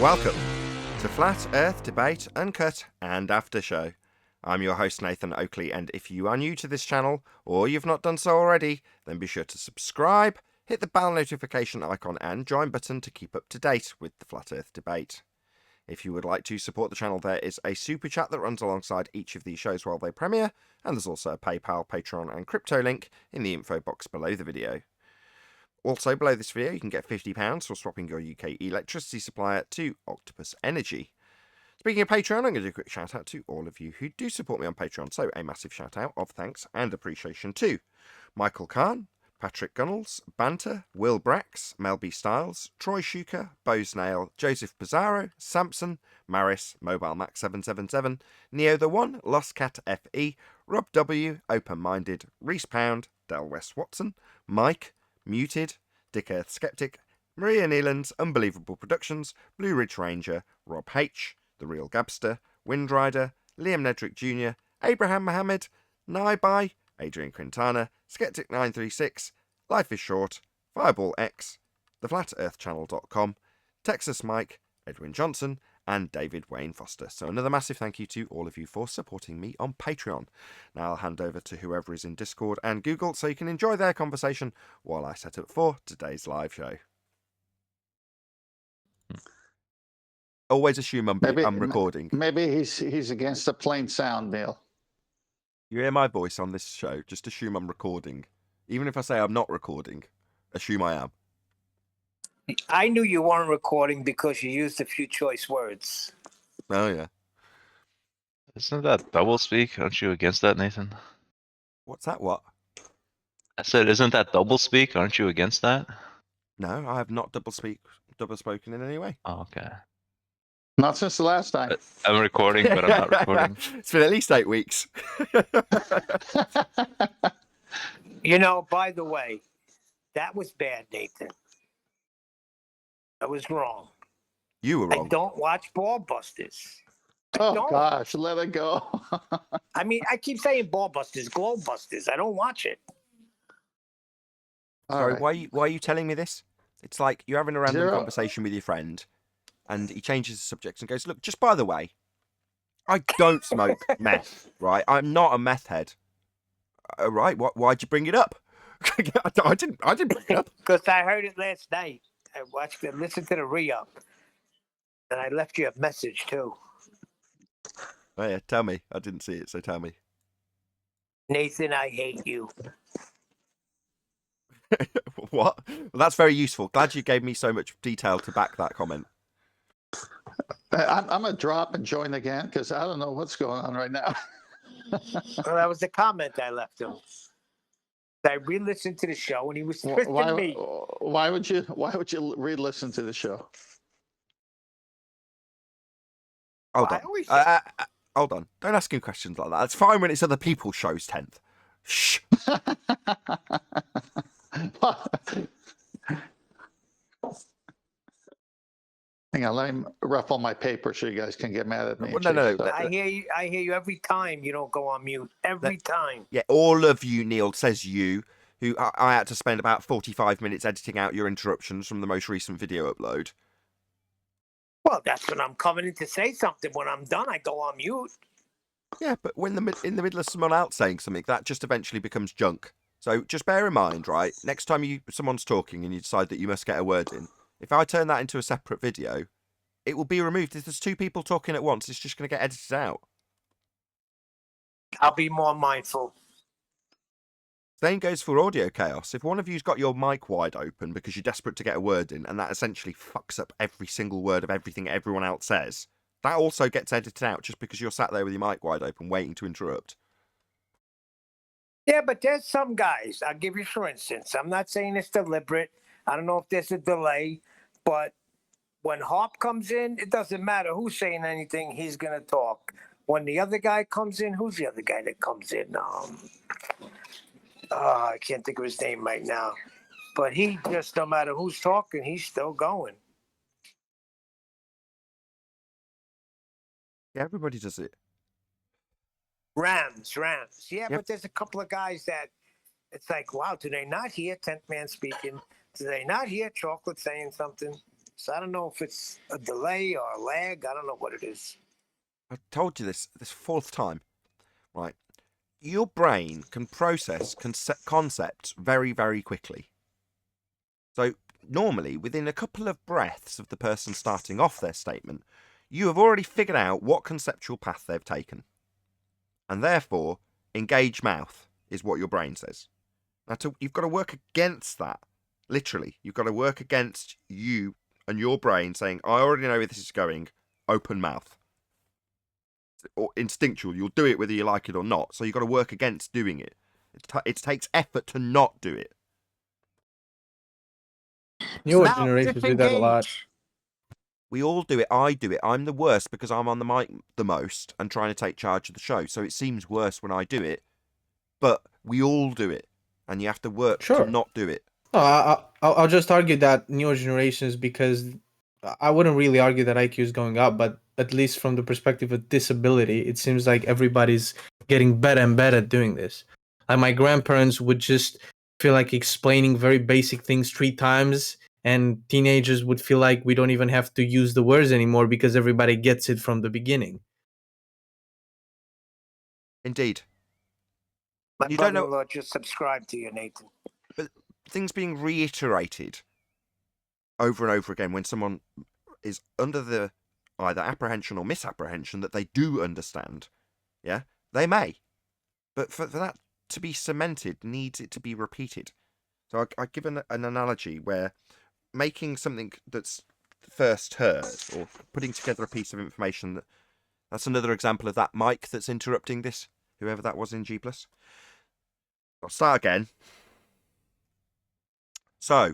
Welcome to Flat Earth Debate, Uncut and After Show. I'm your host Nathan Oakley, and if you are new to this channel, or you've not done so already, then be sure to subscribe, hit the bell notification icon and join button to keep up to date with the Flat Earth Debate. If you would like to support the channel, there is a super chat that runs alongside each of these shows while they premiere, and there's also a PayPal, Patreon and crypto link in the info box below the video. Also, below this video, you can get £50 for swapping your UK electricity supplier to Octopus Energy. Speaking of Patreon, I'm going to do a quick shout out to all of you who do support me on Patreon. So, a massive shout out of thanks and appreciation to Michael Kahn, Patrick Gunnels, Banter, Will Brax, Mel B. Styles, Troy Shuker, Bo Snail, Joseph Pizarro, Samson, Maris, Mobile Max 777, Neo the One, Lost Cat FE, Rob W, Open Minded, Reese Pound, Del West Watson, Mike, Muted, Dick Earth Skeptic, Maria Neelands, Unbelievable Productions, Blue Ridge Ranger, Rob H, The Real Gabster, Windrider, Liam Nedrick Jr., Abraham Mohammed, Naibai, Adrian Quintana, Skeptic936, Life is Short, Fireball X, TheFlatEarthChannel.com, Texas Mike, Edwin Johnson, and David Wayne Foster. So another massive thank you to all of you for supporting me on Patreon. Now I'll hand over to whoever is in Discord and Google so you can enjoy their conversation while I set up for today's live show. Always assume I'm recording. Maybe he's against the plain sound, Neil. You hear my voice on this show, just assume I'm recording. Even if I say I'm not recording, assume I am. I knew you weren't recording because you used a few choice words. Oh, yeah. Isn't that doublespeak? Aren't you against that, Nathan? What's that, what? I said, isn't that doublespeak? Aren't you against that? No, I have not double spoken in any way. Oh, okay. Not since the last time. I'm recording, but I'm not recording. It's been at least 8 weeks. You know, by the way, that was bad, Nathan. I was wrong. You were wrong. I don't watch Ball Busters. Oh, gosh, let it go. I mean, I keep saying Ball Busters, Globe Busters. I don't watch it. Sorry, right. why are you telling me this? It's like you're having a random Zero. conversation with your friend, and he changes the subject and goes, "Look, just by the way, I don't smoke meth, right? I'm not a meth head. Right? Why'd you bring it up? I didn't bring it up Because I heard it last night. I listened to the re-up, and I left you a message too. Oh yeah, tell me. I didn't see it, so tell me. Nathan, I hate you. What? Well, that's very useful. Glad you gave me so much detail to back that comment. I'm going to drop and join again because I don't know what's going on right now. Well, that was the comment I left him. I re-listened to the show, and he was twisting me. Why would you re-listen to the show? Hold Well, on. Hold on. Don't ask him questions like that. It's fine when it's other people's shows, 10th. Shh. Hang on, let me ruffle my paper so you guys can get mad at me. No. I hear you every time you don't go on mute. Every time. Yeah, all of you, Neil, says you, who I had to spend about 45 minutes editing out your interruptions from the most recent video upload. Well, that's when I'm coming in to say something. When I'm done, I go on mute. Yeah, but when in the middle of someone else saying something, that just eventually becomes junk. So just bear in mind, right? Next time someone's talking and you decide that you must get a word in, if I turn that into a separate video, it will be removed. If there's two people talking at once, it's just going to get edited out. I'll be more mindful. Same goes for audio chaos. If one of you's got your mic wide open because you're desperate to get a word in, and that essentially fucks up every single word of everything everyone else says, that also gets edited out just because you're sat there with your mic wide open waiting to interrupt. Yeah, but there's some guys. I'll give you for instance. I'm not saying it's deliberate. I don't know if there's a delay, but when Harp comes in, it doesn't matter who's saying anything. He's gonna talk. When the other guy comes in, who's the other guy that comes in? I can't think of his name right now. But he just, no matter who's talking, he's still going. Yeah, everybody does it. Rams. Yeah, but there's a couple of guys that it's like, wow, do they not hear 10th Man speaking? Do they not hear Chocolate saying something? So I don't know if it's a delay or a lag. I don't know what it is. I told you this fourth time, right? Your brain can process concepts very, very quickly. So normally, within a couple of breaths of the person starting off their statement, you have already figured out what conceptual path they've taken. And therefore, engage mouth is what your brain says. Now, you've got to work against that. Literally, you've got to work against you and your brain saying, I already know where this is going, open mouth. Or instinctual, you'll do it whether you like it or not. So you've got to work against doing it. It takes effort to not do it. Newer Now generations do that a lot. disengage. We all do it. I do it. I'm the worst because I'm on the mic the most and trying to take charge of the show. So it seems worse when I do it. But we all do it. And you have to work Sure. to not do it. No, I'll just argue that newer generations, because I wouldn't really argue that IQ is going up, but at least from the perspective of disability, it seems like everybody's getting better and better at doing this. Like my grandparents would just feel like explaining very basic things 3 times, and teenagers would feel like we don't even have to use the words anymore because everybody gets it from the beginning. Indeed. My You don't know- brother-in-law just subscribed to you, Nathan. But things being reiterated over and over again when someone is under the either apprehension or misapprehension that they do understand, yeah, they may. But for that to be cemented needs it to be repeated. So I give an analogy where making something that's first heard or putting together a piece of information that's another example of that mic that's interrupting this, whoever that was in G+. I'll start again. So,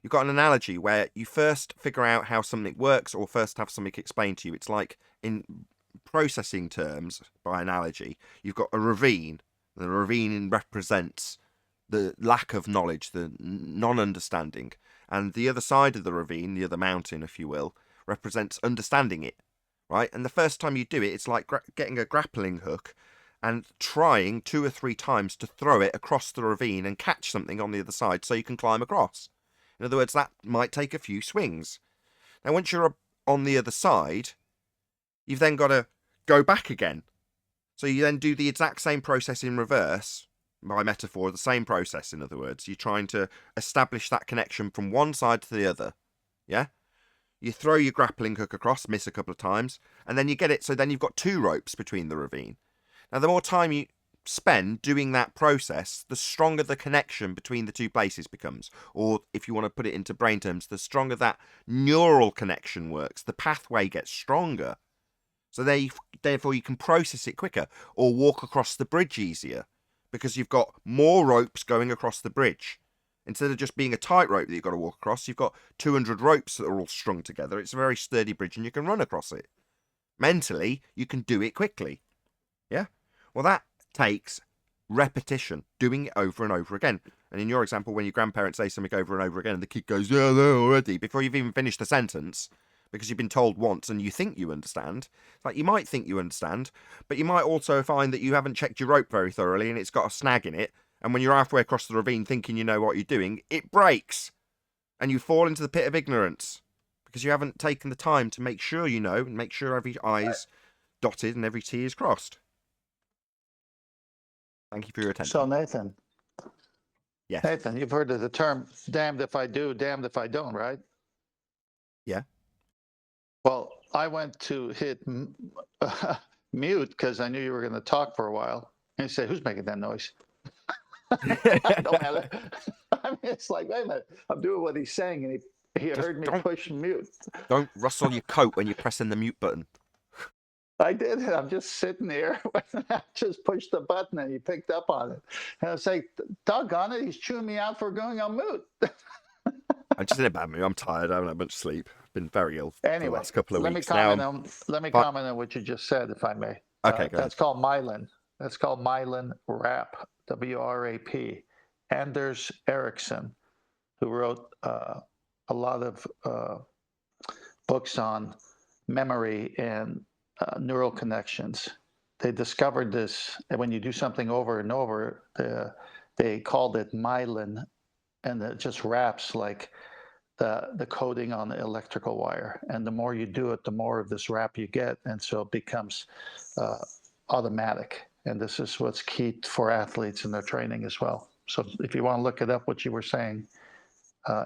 you've got an analogy where you first figure out how something works or first have something explained to you. It's like in processing terms, by analogy, you've got a ravine. The ravine represents the lack of knowledge, the non-understanding. And the other side of the ravine, the other mountain, if you will, represents understanding it, right? And the first time you do it, it's like getting a grappling hook and trying 2 or 3 times to throw it across the ravine and catch something on the other side so you can climb across. In other words, that might take a few swings. Now, once you're on the other side, you've then got to go back again. So you then do the exact same process in reverse, by metaphor, the same process, in other words. You're trying to establish that connection from one side to the other, yeah? You throw your grappling hook across, miss a couple of times, and then you get it, so then you've got 2 ropes between the ravine. Now, the more time you spend doing that process, the stronger the connection between the 2 places becomes. Or, if you want to put it into brain terms, the stronger that neural connection works. The pathway gets stronger. So therefore you can process it quicker or walk across the bridge easier because you've got more ropes going across the bridge. Instead of just being a tightrope that you've got to walk across, you've got 200 ropes that are all strung together. It's a very sturdy bridge and you can run across it. Mentally, you can do it quickly. Yeah? Well, that takes repetition, doing it over and over again. And in your example, when your grandparents say something over and over again and the kid goes, yeah, there already, before you've even finished the sentence, because you've been told once and you think you understand, like you might think you understand, but you might also find that you haven't checked your rope very thoroughly and it's got a snag in it. And when you're halfway across the ravine thinking you know what you're doing, it breaks and you fall into the pit of ignorance because you haven't taken the time to make sure you know and make sure every I is dotted and every T is crossed. Thank you for your attention. So Nathan, Yes. Nathan, you've heard of the term damned if I do, damned if I don't, right? Yeah. Well, I went to hit mute because I knew you were going to talk for a while. And you say, who's making that noise? I don't have it. I mean, it's like, wait a minute, I'm doing what he's saying. And he heard me push mute. Don't rustle your coat when you're pressing the mute button. I did. I'm just sitting there. I just pushed the button and he picked up on it. And I was like, doggone it, he's chewing me out for going on mute. I'm just in a bad mood. I'm tired. I haven't had much sleep. I've been very ill for the last couple of weeks. Let me comment on what you just said, if I may. Okay, go that's called myelin. That's called myelin wrap, WRAP. Anders Ericsson, who wrote a lot of books on memory and neural connections. They discovered this, and when you do something over and over, they called it myelin, and it just wraps like the coating on the electrical wire. And the more you do it, the more of this wrap you get. And so it becomes automatic. And this is what's key for athletes in their training as well. So if you want to look it up, what you were saying,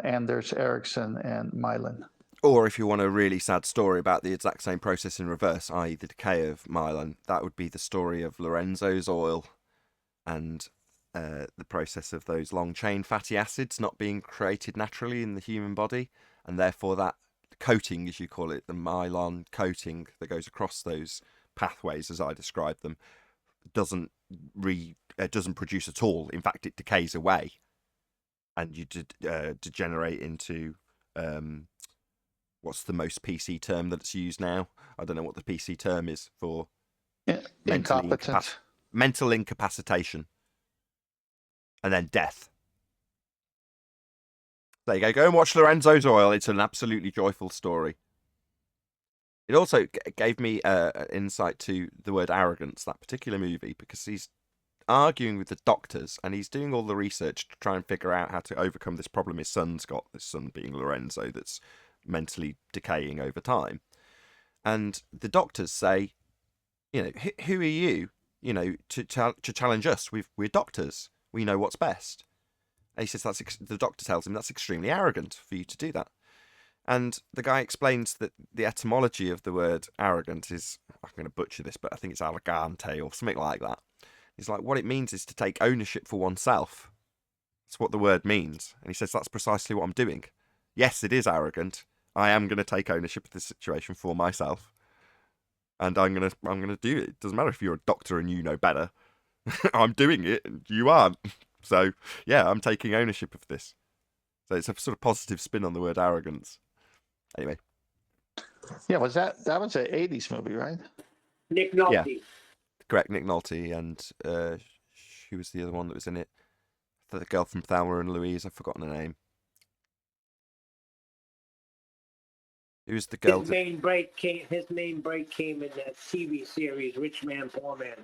Anders Ericsson and myelin. Or if you want a really sad story about the exact same process in reverse, i.e. the decay of myelin, that would be the story of Lorenzo's oil and the process of those long-chain fatty acids not being created naturally in the human body, and therefore that coating, as you call it, the myelin coating that goes across those pathways, as I described them, doesn't produce at all. In fact, it decays away, and you degenerate into what's the most PC term that's used now? I don't know what the PC term is for mental incapacitation, and then death. There you go. Go and watch Lorenzo's Oil. It's an absolutely joyful story. It also gave me insight to the word arrogance, that particular movie, because he's arguing with the doctors and he's doing all the research to try and figure out how to overcome this problem his son's got, this son being Lorenzo, that's mentally decaying over time. And the doctors say, you know, who are you, you know, to challenge us? We're doctors. We know what's best. And he says the doctor tells him that's extremely arrogant for you to do that. And the guy explains that the etymology of the word arrogant is, I'm going to butcher this, but I think it's arrogante or something like that. He's like, what it means is to take ownership for oneself. That's what the word means. And he says, that's precisely what I'm doing. Yes, it is arrogant. I am going to take ownership of this situation for myself. And I'm going to do it. It doesn't matter if you're a doctor and you know better. I'm doing it and you aren't. So, yeah, I'm taking ownership of this. So it's a sort of positive spin on the word arrogance. Anyway. Yeah, that was an 80s movie, right? Nick Nolte. Yeah. Correct, Nick Nolte, and she was the other one that was in it. The girl from Thelma and Louise, I've forgotten her name. Who's the girl? His main break came in that TV series, Rich Man, Poor Man.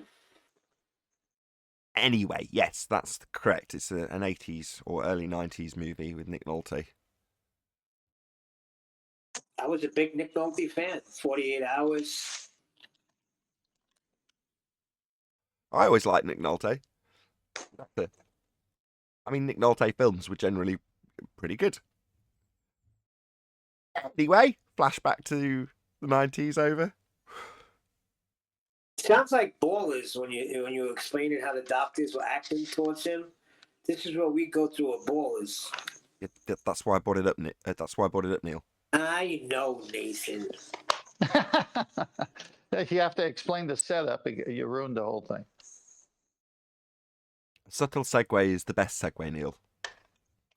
Anyway, yes, that's correct. It's an 80s or early 90s movie with Nick Nolte. I was a big Nick Nolte fan. 48 Hours. I always liked Nick Nolte. I mean, Nick Nolte films were generally pretty good. Anyway, flashback to the 90s over. Sounds like Ballers when you explained how the doctors were acting towards him. This is what we go through at Ballers. That's why I brought it up, Nick. That's why I brought it up, Neil. I know, Nathan. You have to explain the setup. You ruined the whole thing. A subtle segue is the best segue, Neil.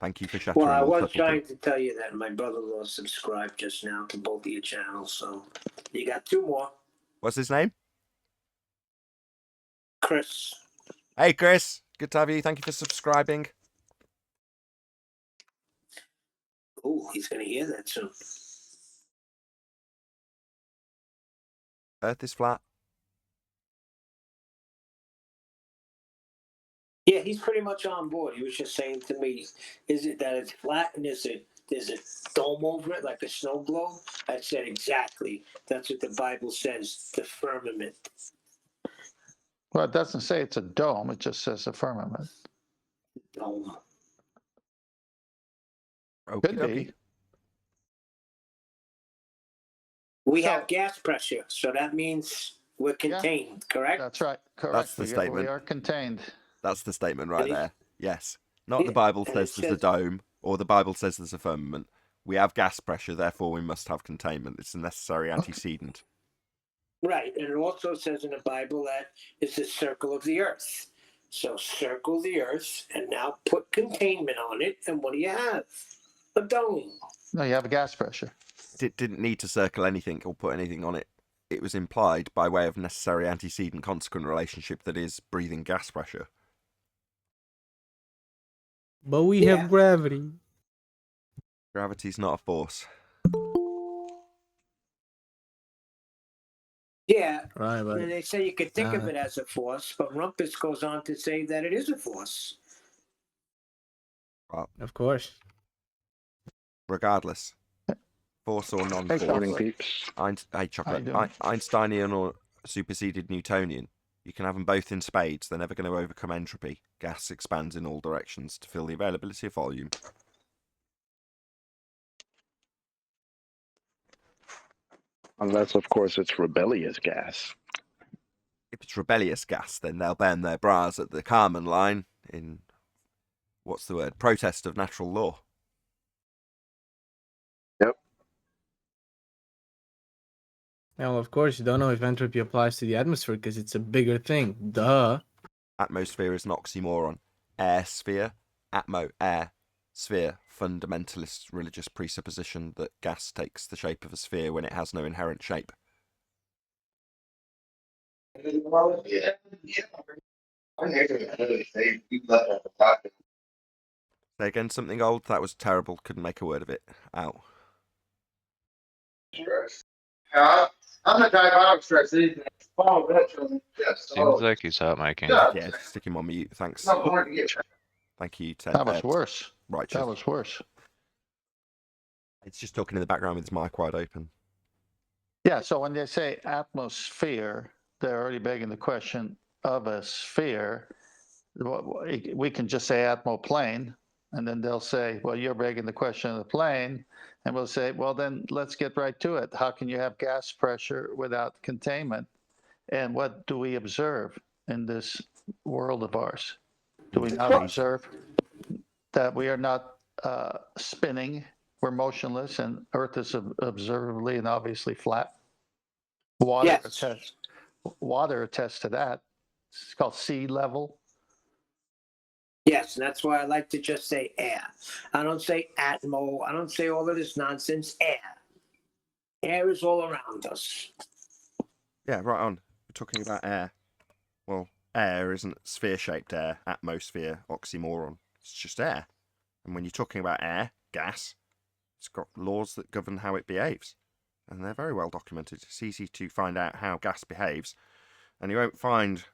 Thank you for shattering. Well, I was trying to tell you that my brother-in-law subscribed just now to both of your channels, so you got two more. What's his name? Chris. Hey, Chris. Good to have you. Thank you for subscribing. Oh, he's going to hear that soon. Earth is flat. Yeah, he's pretty much on board. He was just saying to me, is it that it's flat and there's a dome over it like a snow globe? I said, exactly. That's what the Bible says, the firmament. Well, it doesn't say it's a dome. It just says a firmament. Dome. Could be. We have gas pressure, so that means we're contained, correct? That's right. Correct. That's the statement. We are contained. That's the statement right there. Yes. Not the Bible says there's a dome, or the Bible says there's a firmament. We have gas pressure, therefore we must have containment. It's a necessary antecedent. Right, and it also says in the Bible that it's the circle of the earth. So circle the earth, and now put containment on it, and what do you have? A dome. No, you have a gas pressure. Didn't need to circle anything or put anything on it. It was implied by way of necessary antecedent-consequent relationship that is breathing gas pressure. But we have gravity. Gravity's not a force. Yeah, Right, but and they say you could think of it as a force, but Rumpus goes on to say that it is a force. Well, of course. regardless. Force or Hey, non-force. Chocolate. Morning, peeps. Hey, Chocolate. doing? Einsteinian or superseded Newtonian. You can have them both in spades. They're never going to overcome entropy. Gas expands in all directions to fill the availability of volume. Unless, of course, it's rebellious gas. If it's rebellious gas, then they'll burn their bras at the Kármán line in, what's the word, protest of natural law. Yep. Well, of course, you don't know if entropy applies to the atmosphere because it's a bigger thing. Duh. Atmosphere is an oxymoron. Air sphere, atmo, air, sphere, fundamentalist religious presupposition that gas takes the shape of a sphere when it has no inherent shape. Say again, something old? That was terrible. Couldn't make a word of it out. I'm the type I don't stress anything. Follow that. Seems like he's hot micing. Yeah, stick him on mute. Thanks. No point to get. Thank you, Ted. That was worse. Right, That was worse. it's just talking in the background with his mic wide open. Yeah, so when they say atmosphere, they're already begging the question of a sphere. We can just say atmoplane, and then they'll say, well, you're begging the question of the plane. And we'll say, well, then let's get right to it. How can you have gas pressure without containment? And what do we observe in this world of ours? Do we not observe that we are not spinning? We're motionless, and Earth is observably and obviously flat. Water attests to that. It's called sea level. Yes, and that's why I like to just say air. I don't say atmo. I don't say all of this nonsense. Air. Air is all around us. Yeah, right on. We're talking about air. Well, air isn't sphere-shaped air, atmosphere, oxymoron. It's just air. And when you're talking about air, gas, it's got laws that govern how it behaves. And they're very well documented. It's easy to find out how gas behaves. And you won't find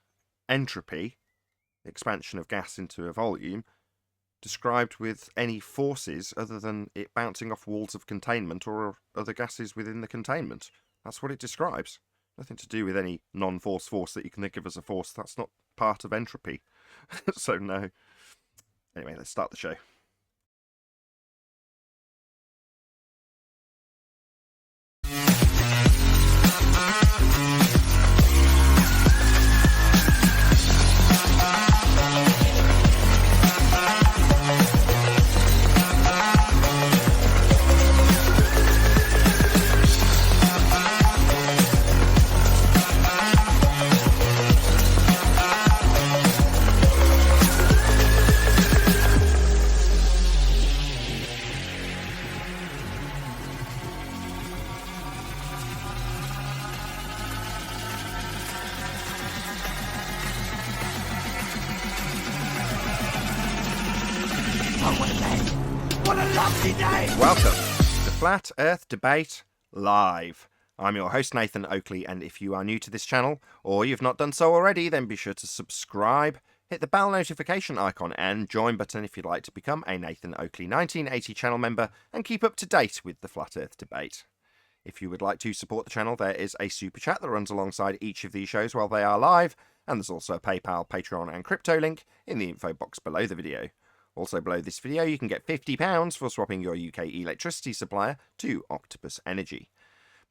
entropy, expansion of gas into a volume, described with any forces other than it bouncing off walls of containment or other gases within the containment. That's what it describes. Nothing to do with any non-force force that you can think of as a force. That's not part of entropy. So no. Anyway, let's start the show. Welcome to Flat Earth Debate Live. I'm your host Nathan Oakley, and if you are new to this channel, or you've not done so already, then be sure to subscribe, hit the bell notification icon and join button if you'd like to become a Nathan Oakley 1980 channel member and keep up to date with the Flat Earth Debate. If you would like to support the channel, there is a super chat that runs alongside each of these shows while they are live, and there's also a PayPal, Patreon and crypto link in the info box below the video. Also below this video, you can get £50 for swapping your UK electricity supplier to Octopus Energy.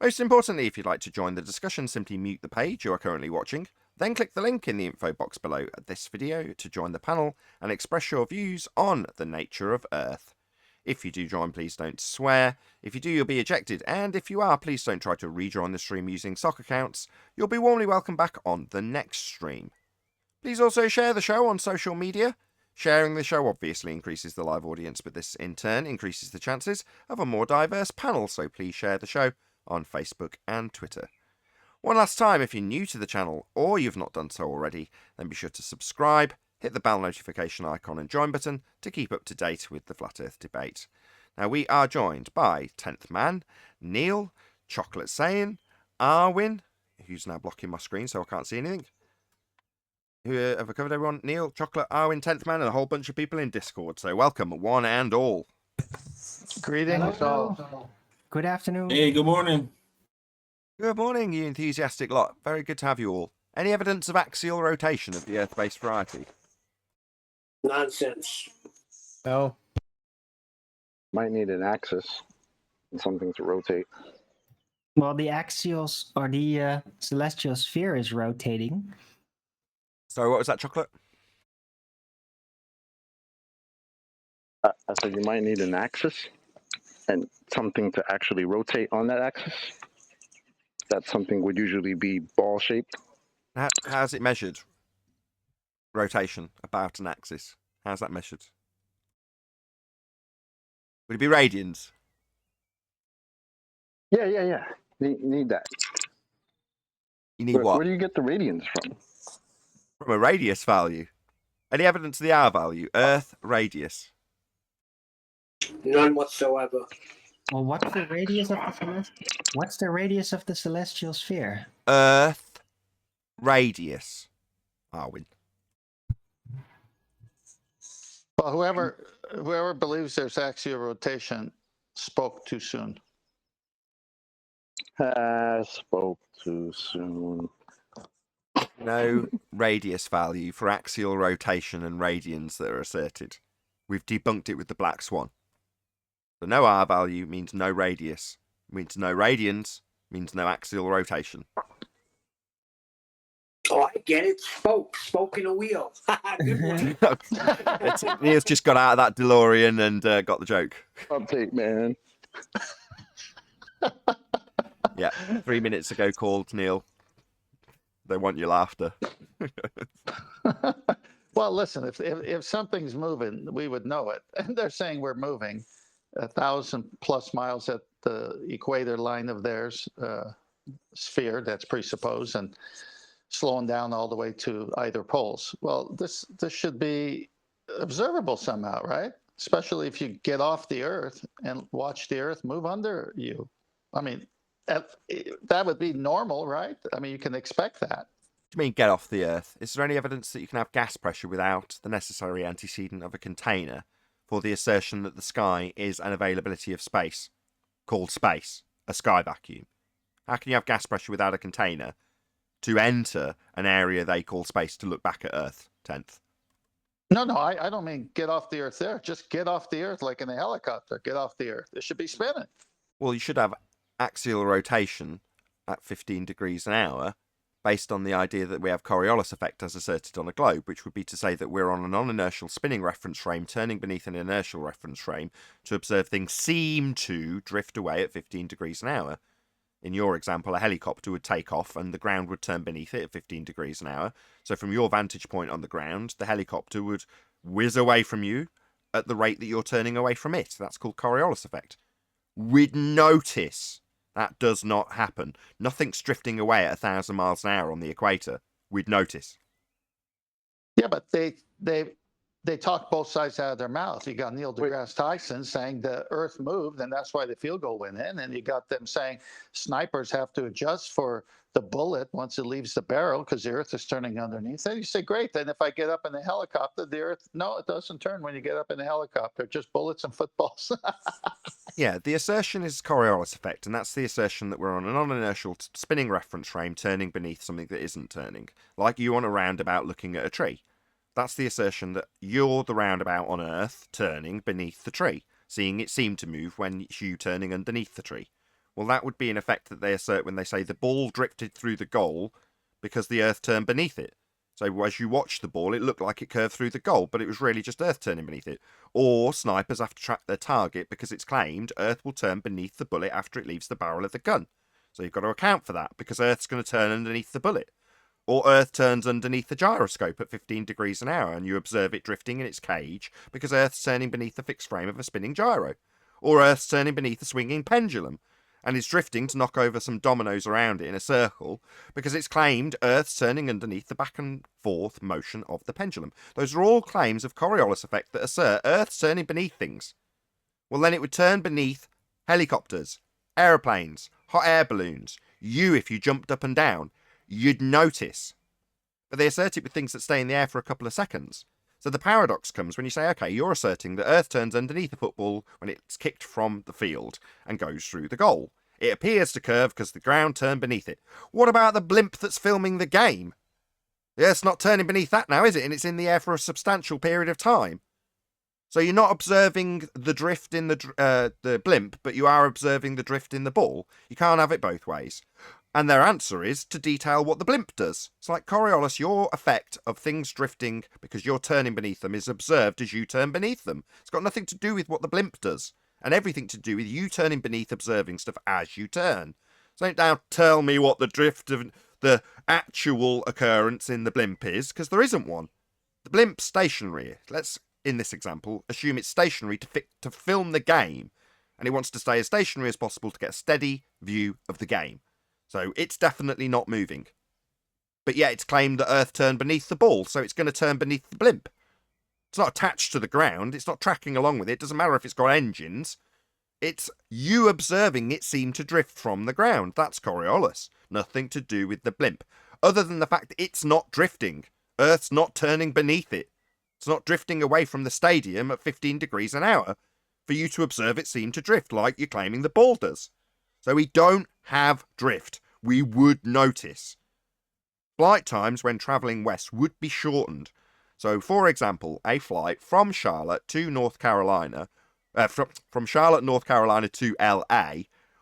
Most importantly, if you'd like to join the discussion, simply mute the page you are currently watching, then click the link in the info box below this video to join the panel and express your views on the nature of Earth. If you do join, please don't swear. If you do, you'll be ejected, and if you are, please don't try to rejoin the stream using sock accounts. You'll be warmly welcome back on the next stream. Please also share the show on social media. Sharing the show obviously increases the live audience, but this in turn increases the chances of a more diverse panel, so please share the show on Facebook and Twitter. One last time, if you're new to the channel or you've not done so already, then be sure to subscribe, hit the bell notification icon and join button to keep up to date with the Flat Earth Debate. Now we are joined by 10th Man, Neil, Chocolate Saying, Arwin, who's now blocking my screen so I can't see anything. Who have I covered everyone? Neil, Chocolate, Arwin, 10th Man, and a whole bunch of people in Discord. So welcome, one and all. Greetings Hello. all. Good afternoon. Hey, good morning. Good morning, you enthusiastic lot. Very good to have you all. Any evidence of axial rotation of the Earth-based variety? Nonsense. No. Might need an axis and something to rotate. Well, the axials or the celestial sphere is rotating. So what was that, Chocolate? I said you might need an axis and something to actually rotate on that axis. That something would usually be ball-shaped. How's it measured? Rotation about an axis. How's that measured? Would it be radians? Yeah. Need that. You need what? Where do you get the radians from? From a radius value. Any evidence of the R value? Earth radius. None whatsoever. Well, what's the radius of the celestial sphere? Earth radius. Arwin. Well, whoever believes there's axial rotation spoke too soon. Spoke too soon. No radius value for axial rotation and radians that are asserted. We've debunked it with the black swan. So no R value means no radius, means no radians, means no axial rotation. Oh, I get it. Spoke in a wheel. Good one. Neil's just got out of that DeLorean and got the joke. Update, man. Yeah, 3 minutes ago called Neil. They want your laughter. Well, listen, if something's moving, we would know it. And they're saying we're moving 1,000+ miles at the equator line of theirs sphere, that's presupposed, and slowing down all the way to either poles. Well, this should be observable somehow, right? Especially if you get off the Earth and watch the Earth move under you. I mean, that would be normal, right? I mean, you can expect that. What do you mean get off the Earth? Is there any evidence that you can have gas pressure without the necessary antecedent of a container for the assertion that the sky is an availability of space, called space, a sky vacuum? How can you have gas pressure without a container to enter an area they call space to look back at Earth, 10th? No, I don't mean get off the Earth there. Just get off the Earth like in a helicopter. Get off the Earth. It should be spinning. Well, you should have axial rotation at 15 degrees an hour based on the idea that we have Coriolis effect as asserted on a globe, which would be to say that we're on a non-inertial spinning reference frame turning beneath an inertial reference frame to observe things seem to drift away at 15 degrees an hour. In your example, a helicopter would take off and the ground would turn beneath it at 15 degrees an hour. So from your vantage point on the ground, the helicopter would whiz away from you at the rate that you're turning away from it. That's called Coriolis effect. We'd notice that does not happen. Nothing's drifting away at 1,000 miles an hour on the equator. We'd notice. Yeah, but they talk both sides out of their mouth. You got Neil deGrasse Tyson saying the Earth moved, and that's why the field goal went in. And you got them saying snipers have to adjust for the bullet once it leaves the barrel because the Earth is turning underneath. Then you say, great. Then if I get up in the helicopter, the Earth, no, it doesn't turn when you get up in the helicopter. Just bullets and footballs. Yeah, the assertion is Coriolis effect, and that's the assertion that we're on a non-inertial spinning reference frame turning beneath something that isn't turning, like you on a roundabout looking at a tree. That's the assertion that you're the roundabout on Earth turning beneath the tree, seeing it seem to move when it's you turning underneath the tree. Well, that would be an effect that they assert when they say the ball drifted through the goal because the Earth turned beneath it. So as you watch the ball, it looked like it curved through the goal, but it was really just Earth turning beneath it. Or snipers have to track their target because it's claimed Earth will turn beneath the bullet after it leaves the barrel of the gun. So you've got to account for that because Earth's going to turn underneath the bullet. Or Earth turns underneath the gyroscope at 15 degrees an hour and you observe it drifting in its cage because Earth's turning beneath the fixed frame of a spinning gyro. Or Earth's turning beneath a swinging pendulum and is drifting to knock over some dominoes around it in a circle because it's claimed Earth's turning underneath the back and forth motion of the pendulum. Those are all claims of Coriolis effect that assert Earth's turning beneath things. Well, then it would turn beneath helicopters, aeroplanes, hot air balloons. You, if you jumped up and down, you'd notice. But they assert it with things that stay in the air for a couple of seconds. So the paradox comes when you say, okay, you're asserting that Earth turns underneath the football when it's kicked from the field and goes through the goal. It appears to curve because the ground turned beneath it. What about the blimp that's filming the game? The Earth's not turning beneath that now, is it? And it's in the air for a substantial period of time. So you're not observing the drift in the blimp, but you are observing the drift in the ball. You can't have it both ways. And their answer is to detail what the blimp does. It's like, Coriolis, your effect of things drifting because you're turning beneath them is observed as you turn beneath them. It's got nothing to do with what the blimp does, and everything to do with you turning beneath, observing stuff as you turn. So don't now tell me what the drift of the actual occurrence in the blimp is, because there isn't one. The blimp's stationary. Let's, in this example, assume it's stationary to film the game, and it wants to stay as stationary as possible to get a steady view of the game. So it's definitely not moving. But yet it's claimed that Earth turned beneath the ball, so it's going to turn beneath the blimp. It's not attached to the ground, it's not tracking along with it, it doesn't matter if it's got engines. It's you observing it seem to drift from the ground. That's Coriolis. Nothing to do with the blimp. Other than the fact that it's not drifting. Earth's not turning beneath it. It's not drifting away from the stadium at 15 degrees an hour for you to observe it seem to drift like you're claiming the ball does. So we don't have drift. We would notice. Flight times when travelling west would be shortened. So, for example, a flight from Charlotte to North Carolina, from Charlotte, North Carolina to LA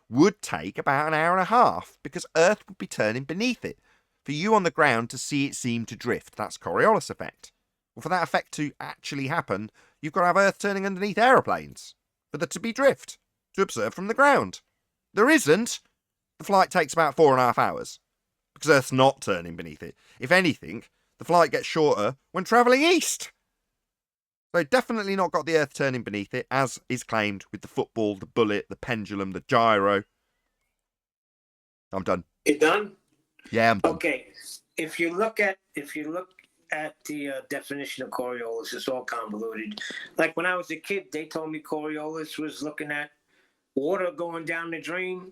would take about an hour and a half because Earth would be turning beneath it. For you on the ground to see it seem to drift, that's Coriolis effect. Well, for that effect to actually happen, you've got to have Earth turning underneath aeroplanes for there to be drift, to observe from the ground. There isn't. The flight takes about 4.5 hours because Earth's not turning beneath it. If anything, the flight gets shorter when travelling east. So definitely not got the Earth turning beneath it, as is claimed with the football, the bullet, the pendulum, the gyro. I'm done. You done? Yeah, I'm done. Okay. If you look at the definition of Coriolis, it's all convoluted. Like when I was a kid, they told me Coriolis was looking at water going down the drain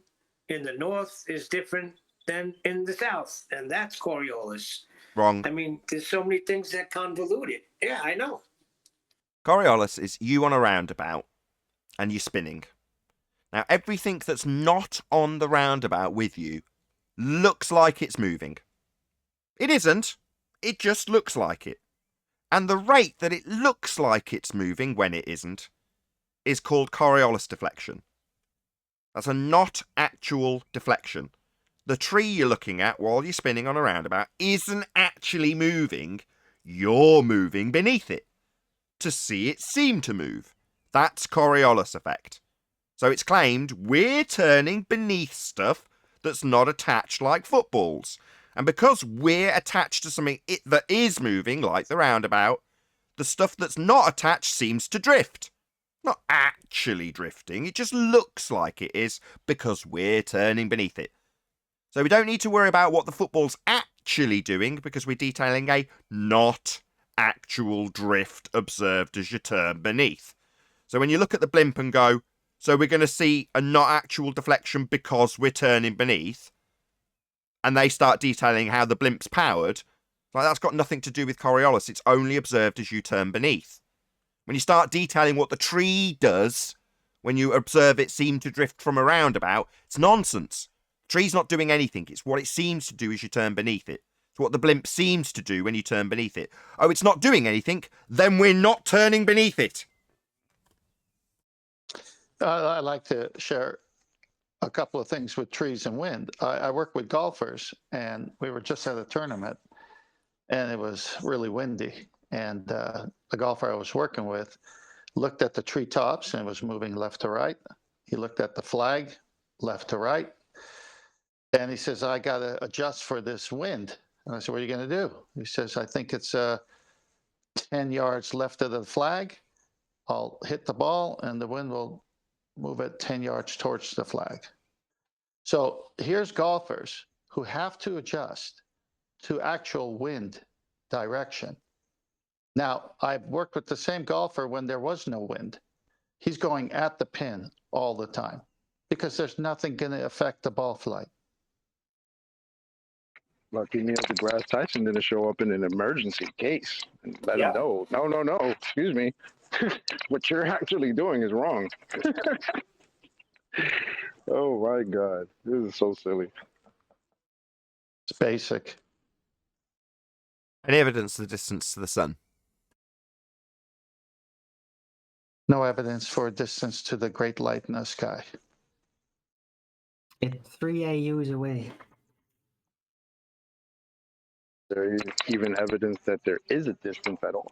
in the north is different than in the south, and that's Coriolis. Wrong. I mean, there's so many things that convolute it. Yeah, I know. Coriolis is you on a roundabout and you're spinning. Now, everything that's not on the roundabout with you looks like it's moving. It isn't. It just looks like it. And the rate that it looks like it's moving when it isn't is called Coriolis deflection. That's a not actual deflection. The tree you're looking at while you're spinning on a roundabout isn't actually moving. You're moving beneath it to see it seem to move. That's Coriolis effect. So it's claimed we're turning beneath stuff that's not attached like footballs. And because we're attached to something that is moving, like the roundabout, the stuff that's not attached seems to drift. Not actually drifting, it just looks like it is because we're turning beneath it. So we don't need to worry about what the football's actually doing because we're detailing a not actual drift observed as you turn beneath. So when you look at the blimp and go, so we're going to see a not actual deflection because we're turning beneath, and they start detailing how the blimp's powered, like that's got nothing to do with Coriolis. It's only observed as you turn beneath. When you start detailing what the tree does, when you observe it seem to drift from a roundabout, it's nonsense. The tree's not doing anything. It's what it seems to do as you turn beneath it. It's what the blimp seems to do when you turn beneath it. Oh, it's not doing anything? Then we're not turning beneath it. I'd like to share a couple of things with trees and wind. I work with golfers, and we were just at a tournament, and it was really windy. And the golfer I was working with looked at the treetops and was moving left to right. He looked at the flag, left to right. And he says, I got to adjust for this wind. And I said, what are you going to do? He says, I think it's 10 yards left of the flag. I'll hit the ball and the wind will move it 10 yards towards the flag. So here's golfers who have to adjust to actual wind direction. Now, I've worked with the same golfer when there was no wind. He's going at the pin all the time because there's nothing going to affect the ball flight. Lucky Neil deGrasse Tyson didn't show up in an emergency case. and let them know, no, excuse me. What you're actually doing is wrong. Oh my God, this is so silly. It's basic. Any evidence of the distance to the sun? No evidence for distance to the great light in the sky. It's 3 AUs away. There is even evidence that there is a distance at all.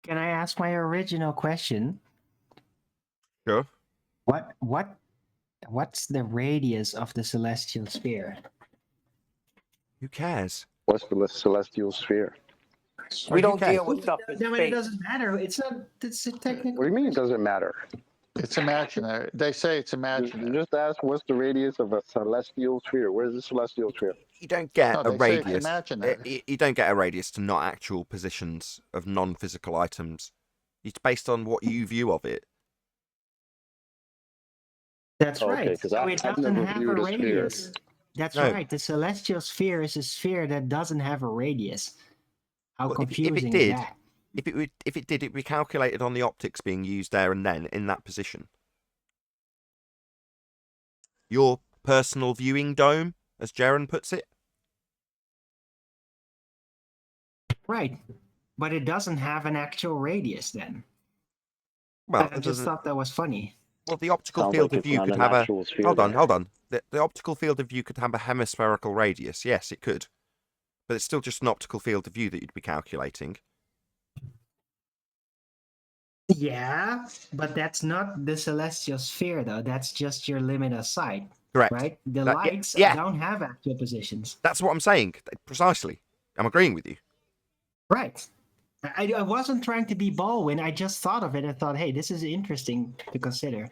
Can I ask my original question? Sure. What's the radius of the celestial sphere? Who cares? What's the celestial sphere? We don't Okay. deal with stuff in No, it space. doesn't matter. It's not. It's a technical. What do you mean it doesn't matter? It's imaginary. They say it's You imaginary. just ask what's the radius of a celestial sphere. Where's the celestial sphere? You don't get No, a they say it's radius. imaginary. You don't get a radius to not actual positions of non-physical items. It's based on what you view of it. That's Oh, right. okay, 'cause So I've it doesn't never have a viewed a sphere. radius. That's No. right. The celestial sphere is a sphere that doesn't have a radius. How Well, if it confusing did, is that? If it did, it'd be calculated on the optics being used there and then in that position. Your personal viewing dome, as Jaren puts it. Right. But it doesn't have an actual radius then. Well, I just thought that was funny. Well, the optical Sounds field like of it's view not could an have a. actual sphere Hold on, there. hold on. The optical field of view could have a hemispherical radius. Yes, it could. But it's still just an optical field of view that you'd be calculating. Yeah, but that's not the celestial sphere though. That's just your limit of sight. Correct. Right? The That- yeah, lights yeah. don't have actual positions. That's what I'm saying. Precisely. I'm agreeing with you. Right. I wasn't trying to be Baldwin. I just thought of it and thought, hey, this is interesting to consider.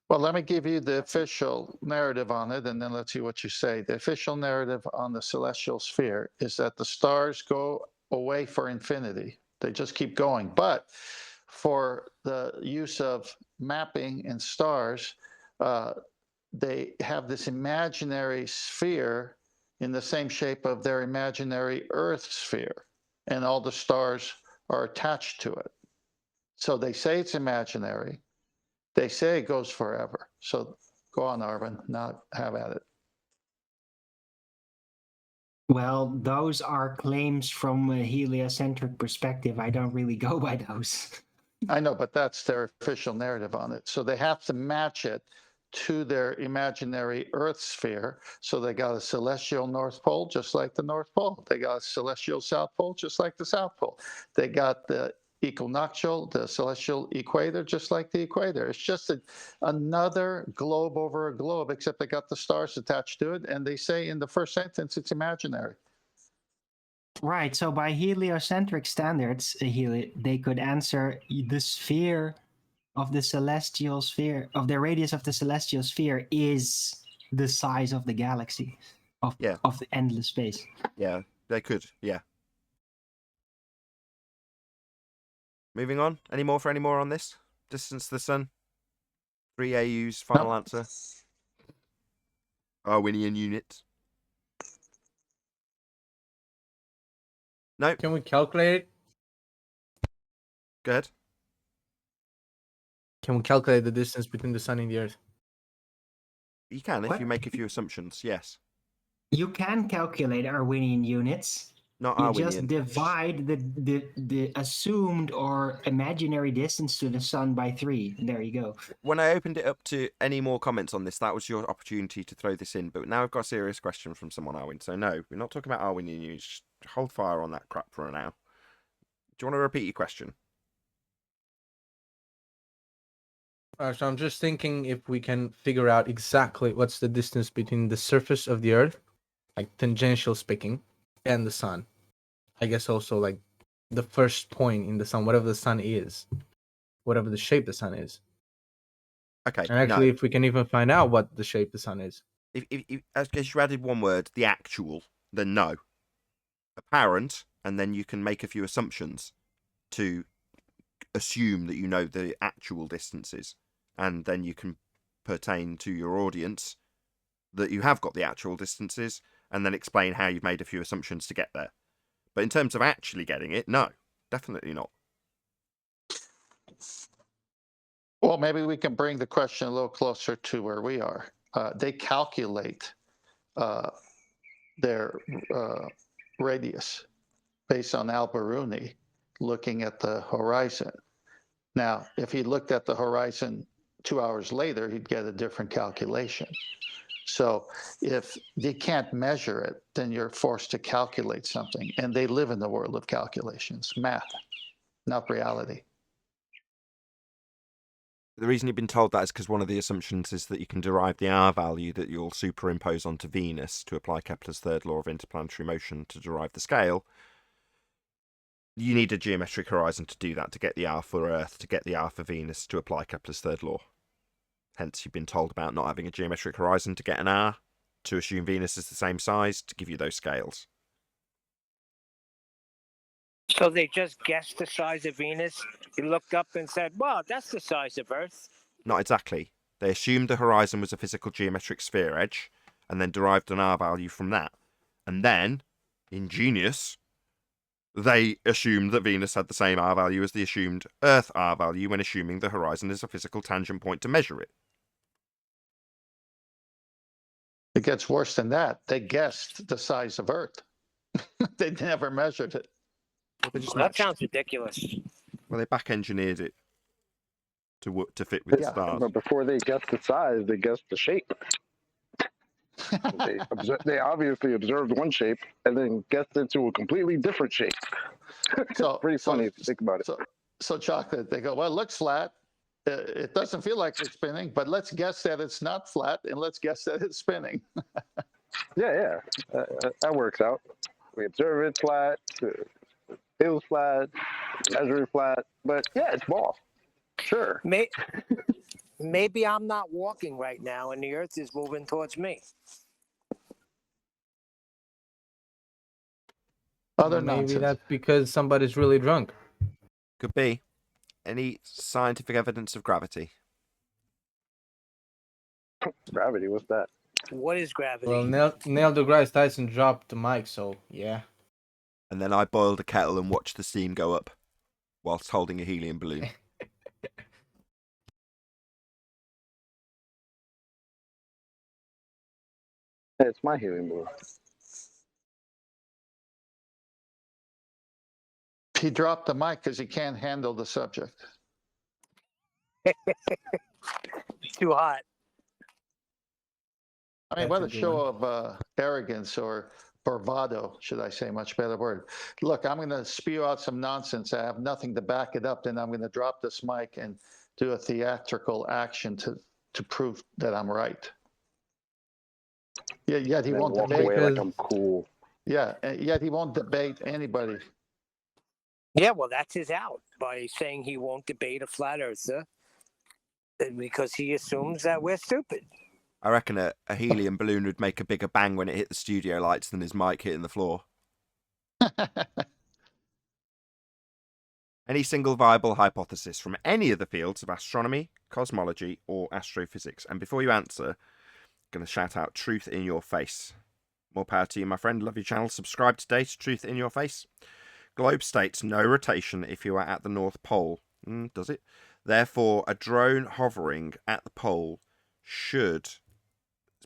Well, let me give you the official narrative on it, and then let's see what you say. The official narrative on the celestial sphere is that the stars go away for infinity. They just keep going. But for the use of mapping in stars, they have this imaginary sphere in the same shape of their imaginary Earth sphere, and all the stars are attached to it. So they say it's imaginary. They say it goes forever. So go on, Arvin. Now have at it. Well, those are claims from a heliocentric perspective. I don't really go by those. I know, but that's their official narrative on it. So they have to match it to their imaginary Earth sphere. So they got a celestial North Pole, just like the North Pole. They got a celestial South Pole, just like the South Pole. They got the equinoctial, the celestial equator, just like the equator. It's just another globe over a globe, except they got the stars attached to it. And they say in the first sentence, it's imaginary. Right. So by heliocentric standards, they could answer the sphere of the celestial sphere, of the radius of the celestial sphere is the size of the galaxy, of the endless space. Yeah, they could. Yeah. Moving on. Any more on this? Distance to the sun? 3 AUs, final answer. Arwinian units. No. Can we calculate it? Go ahead. Can we calculate the distance between the sun and the earth? You can if What? you make a few assumptions, yes. You can calculate Arwinian units. Not You Arwinian. just divide the assumed or imaginary distance to the sun by 3. There you go. When I opened it up to any more comments on this, that was your opportunity to throw this in. But now I've got a serious question from someone, Arwin. So no, we're not talking about Arwinian units. Just hold fire on that crap for now. Do you want to repeat your question? So I'm just thinking if we can figure out exactly what's the distance between the surface of the earth, like tangential speaking, and the sun. I guess also like the first point in the sun, whatever the sun is, whatever the shape the sun is. Okay. And actually, if we can even find out what the shape the sun is. If as you added one word, the actual, then no. Apparent, and then you can make a few assumptions to assume that you know the actual distances, and then you can pertain to your audience that you have got the actual distances, and then explain how you've made a few assumptions to get there. But in terms of actually getting it, no, definitely not. Well, maybe we can bring the question a little closer to where we are. They calculate their radius based on Al-Biruni looking at the horizon. Now, if he looked at the horizon 2 hours later, he'd get a different calculation. So if you can't measure it, then you're forced to calculate something. And they live in the world of calculations, math, not reality. The reason you've been told that is because one of the assumptions is that you can derive the R value that you'll superimpose onto Venus to apply Kepler's third law of interplanetary motion to derive the scale. You need a geometric horizon to do that, to get the R for Earth, to get the R for Venus, to apply Kepler's third law. Hence, you've been told about not having a geometric horizon to get an R, to assume Venus is the same size, to give you those scales. So they just guessed the size of Venus. He looked up and said, "Wow, that's the size of Earth." Not exactly. They assumed the horizon was a physical geometric sphere edge, and then derived an R value from that. And then, ingenious, they assumed that Venus had the same R value as the assumed Earth R value when assuming the horizon is a physical tangent point to measure it. It gets worse than that. They guessed the size of Earth. They never measured it. That sounds ridiculous. Well, they back-engineered it to fit with the Yeah, stars. But before they guessed the size, they guessed the shape. They obviously observed one shape and then guessed it to a completely different shape. So Pretty funny if you think about it. So chocolate, they go, well, it looks flat. It doesn't feel like it's spinning, but let's guess that it's not flat, and let's guess that it's spinning. Yeah. That works out. We observe it flat, feels flat, measure it flat, but yeah, it's ball. Sure. Maybe I'm not walking right now, and the Earth is moving towards me. Other Maybe nonsense. that's because somebody's really drunk. Could be. Any scientific evidence of gravity? Gravity, what's that? What is gravity? Well, Neil deGrasse Tyson dropped the mic, so yeah. And then I boiled a kettle and watched the steam go up whilst holding a helium balloon. Hey, it's my helium balloon. He dropped the mic because he can't handle the subject. Too hot. I mean, That's what a a good show of arrogance or bravado, should I say, much better word. Look, I'm going to spew out some nonsense. I have nothing to back it up. Then I'm going to drop this mic and do a theatrical action to prove that I'm right. Yeah, yet he And won't walk debate. away like I'm cool. Yeah, yet he won't debate anybody. Yeah, well, that's his out by saying he won't debate a flat earther because he assumes that we're stupid. I reckon a helium balloon would make a bigger bang when it hit the studio lights than his mic hitting the floor. Any single viable hypothesis from any of the fields of astronomy, cosmology, or astrophysics? And before you answer, I'm going to shout out Truth in Your Face. More power to you, my friend. Love your channel. Subscribe today to Truth in Your Face. Globe states no rotation if you are at the North Pole. Does it? Therefore, a drone hovering at the pole should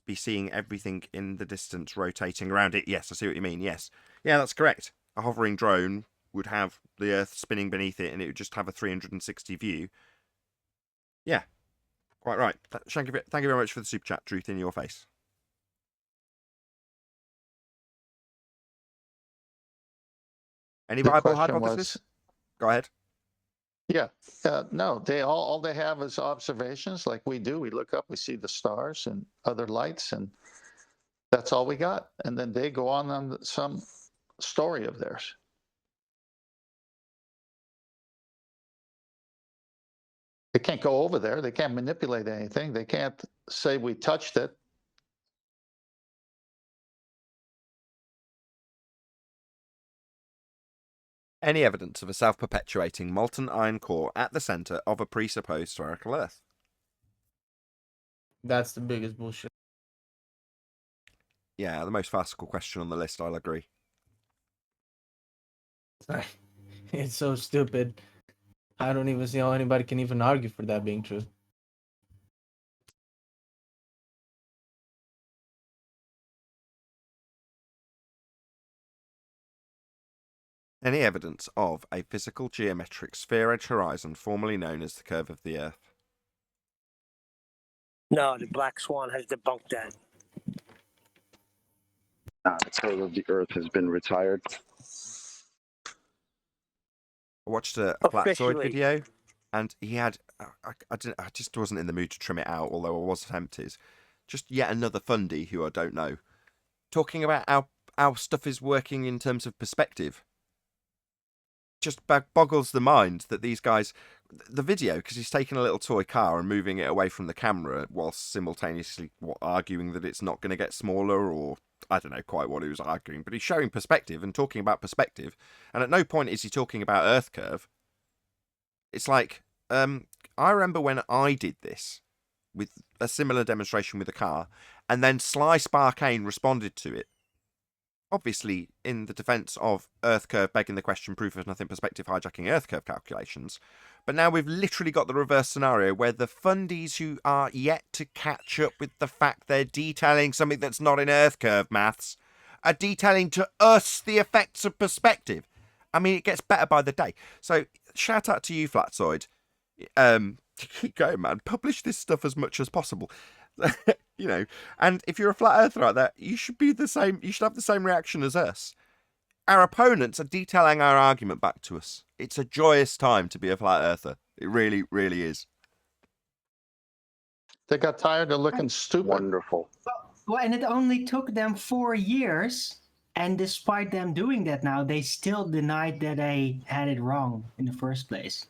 be seeing everything in the distance rotating around it. Yes, I see what you mean. Yes. Yeah, that's correct. A hovering drone would have the Earth spinning beneath it and it would just have a 360 view. Yeah, quite right. Thank you very much for the super chat. Truth in Your Face. Any viable hypothesis? Go ahead. Yeah, no, they all they have is observations like we do. We look up, we see the stars and other lights, and that's all we got. And then they go on some story of theirs. They can't go over there. They can't manipulate anything. They can't say we touched it. Any evidence of a self-perpetuating molten iron core at the centre of a presupposed spherical Earth? That's the biggest bullshit. Yeah, the most farcical question on the list, I'll agree. It's so stupid. I don't even see how anybody can even argue for that being true. Any evidence of a physical geometric sphere-edge horizon formerly known as the curve of the Earth? No, the Black Swan has debunked that. The curve of the Earth has been retired. I watched a Flatzoid Officially. video, and he had I just wasn't in the mood to trim it out, although I was tempted. Just yet another fundy who I don't know, talking about how stuff is working in terms of perspective. Just boggles the mind that these guys, the video, because he's taking a little toy car and moving it away from the camera whilst simultaneously arguing that it's not going to get smaller, or I don't know quite what he was arguing, but he's showing perspective and talking about perspective, and at no point is he talking about Earth curve. It's like, I remember when I did this with a similar demonstration with a car, and then Sly Sparkane responded to it. Obviously, in the defence of Earth curve begging the question, proof of nothing, perspective hijacking Earth curve calculations. But now we've literally got the reverse scenario where the fundies who are yet to catch up with the fact they're detailing something that's not in Earth curve maths are detailing to us the effects of perspective. I mean, it gets better by the day. So, shout out to you, Flatzoid. Keep going, man. Publish this stuff as much as possible. You know, and if you're a flat earther out there, you should be the same. You should have the same reaction as us. Our opponents are detailing our argument back to us. It's a joyous time to be a flat earther. It really, really is. They got tired of looking stupid. Wonderful. Well, and it only took them 4 years, and despite them doing that now, they still denied that they had it wrong in the first place.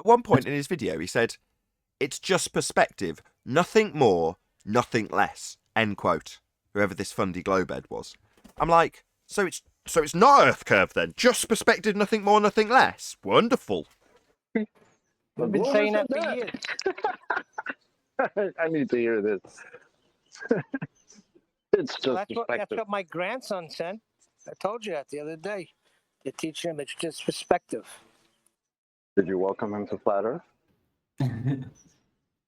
At one point in his video, he said, "It's just perspective, nothing more, nothing less." End quote. Whoever this fundy glowbed was. I'm like, so it's not Earth curve then? Just perspective, nothing more, nothing less. Wonderful. We've been saying that for years. I need to hear this. It's just That's perspective. what my grandson said. I told you that the other day. To teach him it's just perspective. Did you welcome him to Flat Earth?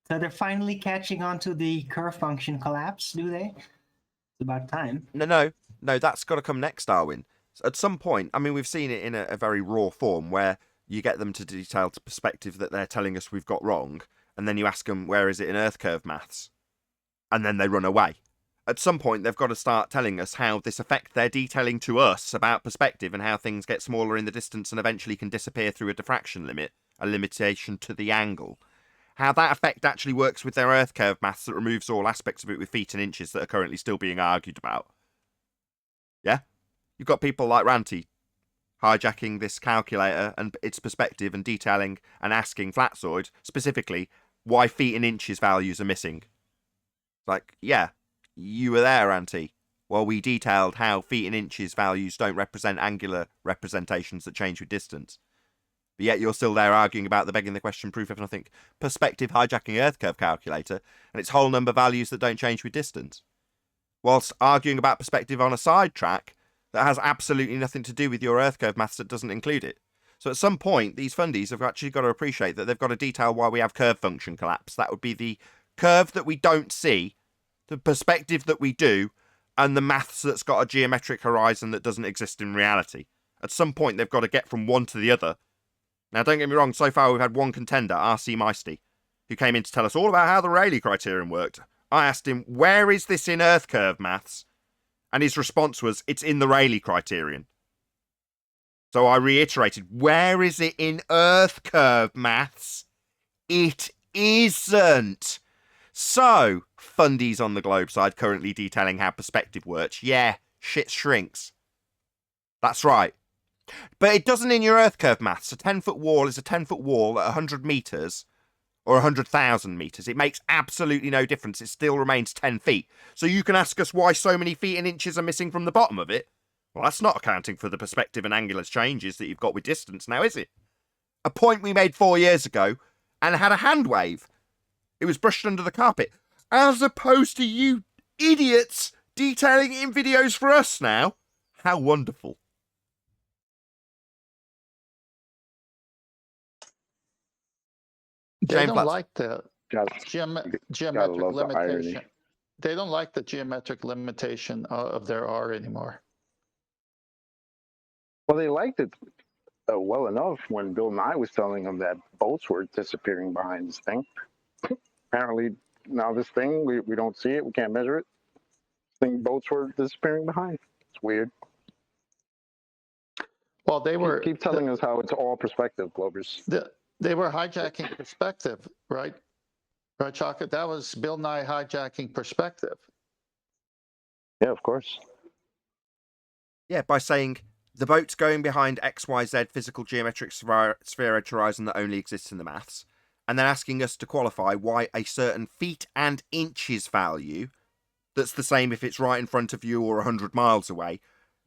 So they're finally catching on to the curve function collapse, do they? It's about time. No, that's got to come next, Darwin. At some point, I mean, we've seen it in a very raw form where you get them to detail to perspective that they're telling us we've got wrong, and then you ask them, where is it in Earth curve maths? And then they run away. At some point, they've got to start telling us how this effect they're detailing to us about perspective and how things get smaller in the distance and eventually can disappear through a diffraction limit, a limitation to the angle. How that effect actually works with their Earth curve maths that removes all aspects of it with feet and inches that are currently still being argued about. Yeah? You've got people like Ranty hijacking this calculator and its perspective and detailing and asking Flatzoid, specifically, why feet and inches values are missing. Like, yeah, you were there, Ranty, while we detailed how feet and inches values don't represent angular representations that change with distance. But yet you're still there arguing about the begging the question, proof of nothing, perspective hijacking Earth curve calculator and its whole number values that don't change with distance. Whilst arguing about perspective on a sidetrack that has absolutely nothing to do with your Earth curve maths that doesn't include it. So at some point, these fundies have actually got to appreciate that they've got to detail why we have curve function collapse. That would be the curve that we don't see, the perspective that we do, and the maths that's got a geometric horizon that doesn't exist in reality. At some point, they've got to get from one to the other. Now, don't get me wrong, so far we've had one contender, R.C. Meisty, who came in to tell us all about how the Rayleigh criterion worked. I asked him, where is this in Earth curve maths? And his response was, it's in the Rayleigh criterion. So I reiterated, where is it in Earth curve maths? It isn't. So, fundies on the globe side currently detailing how perspective works. Yeah, shit shrinks. That's right. But it doesn't in your Earth curve maths. A 10-foot wall is a 10-foot wall at 100 metres or 100,000 metres. It makes absolutely no difference. It still remains 10 feet. So you can ask us why so many feet and inches are missing from the bottom of it. Well, that's not accounting for the perspective and angular changes that you've got with distance now, is it? A point we made 4 years ago and had a hand wave. It was brushed under the carpet. As opposed to you idiots detailing it in videos for us now. How wonderful. They James don't Butts. like the Gotta geometric love the irony. limitation. They don't like the geometric limitation of their R anymore. Well, they liked it well enough when Bill Nye was telling them that boats were disappearing behind this thing. Apparently, now this thing, we don't see it, we can't measure it. Boats were disappearing behind. It's weird. Well, they were Keep telling us how it's all perspective, Glovers. they were hijacking perspective, right? Right, Chaka? That was Bill Nye hijacking perspective. Yeah, of course. Yeah, by saying the boat's going behind XYZ physical geometric sphere edge horizon that only exists in the maths, and then asking us to qualify why a certain feet and inches value, that's the same if it's right in front of you or 100 miles away,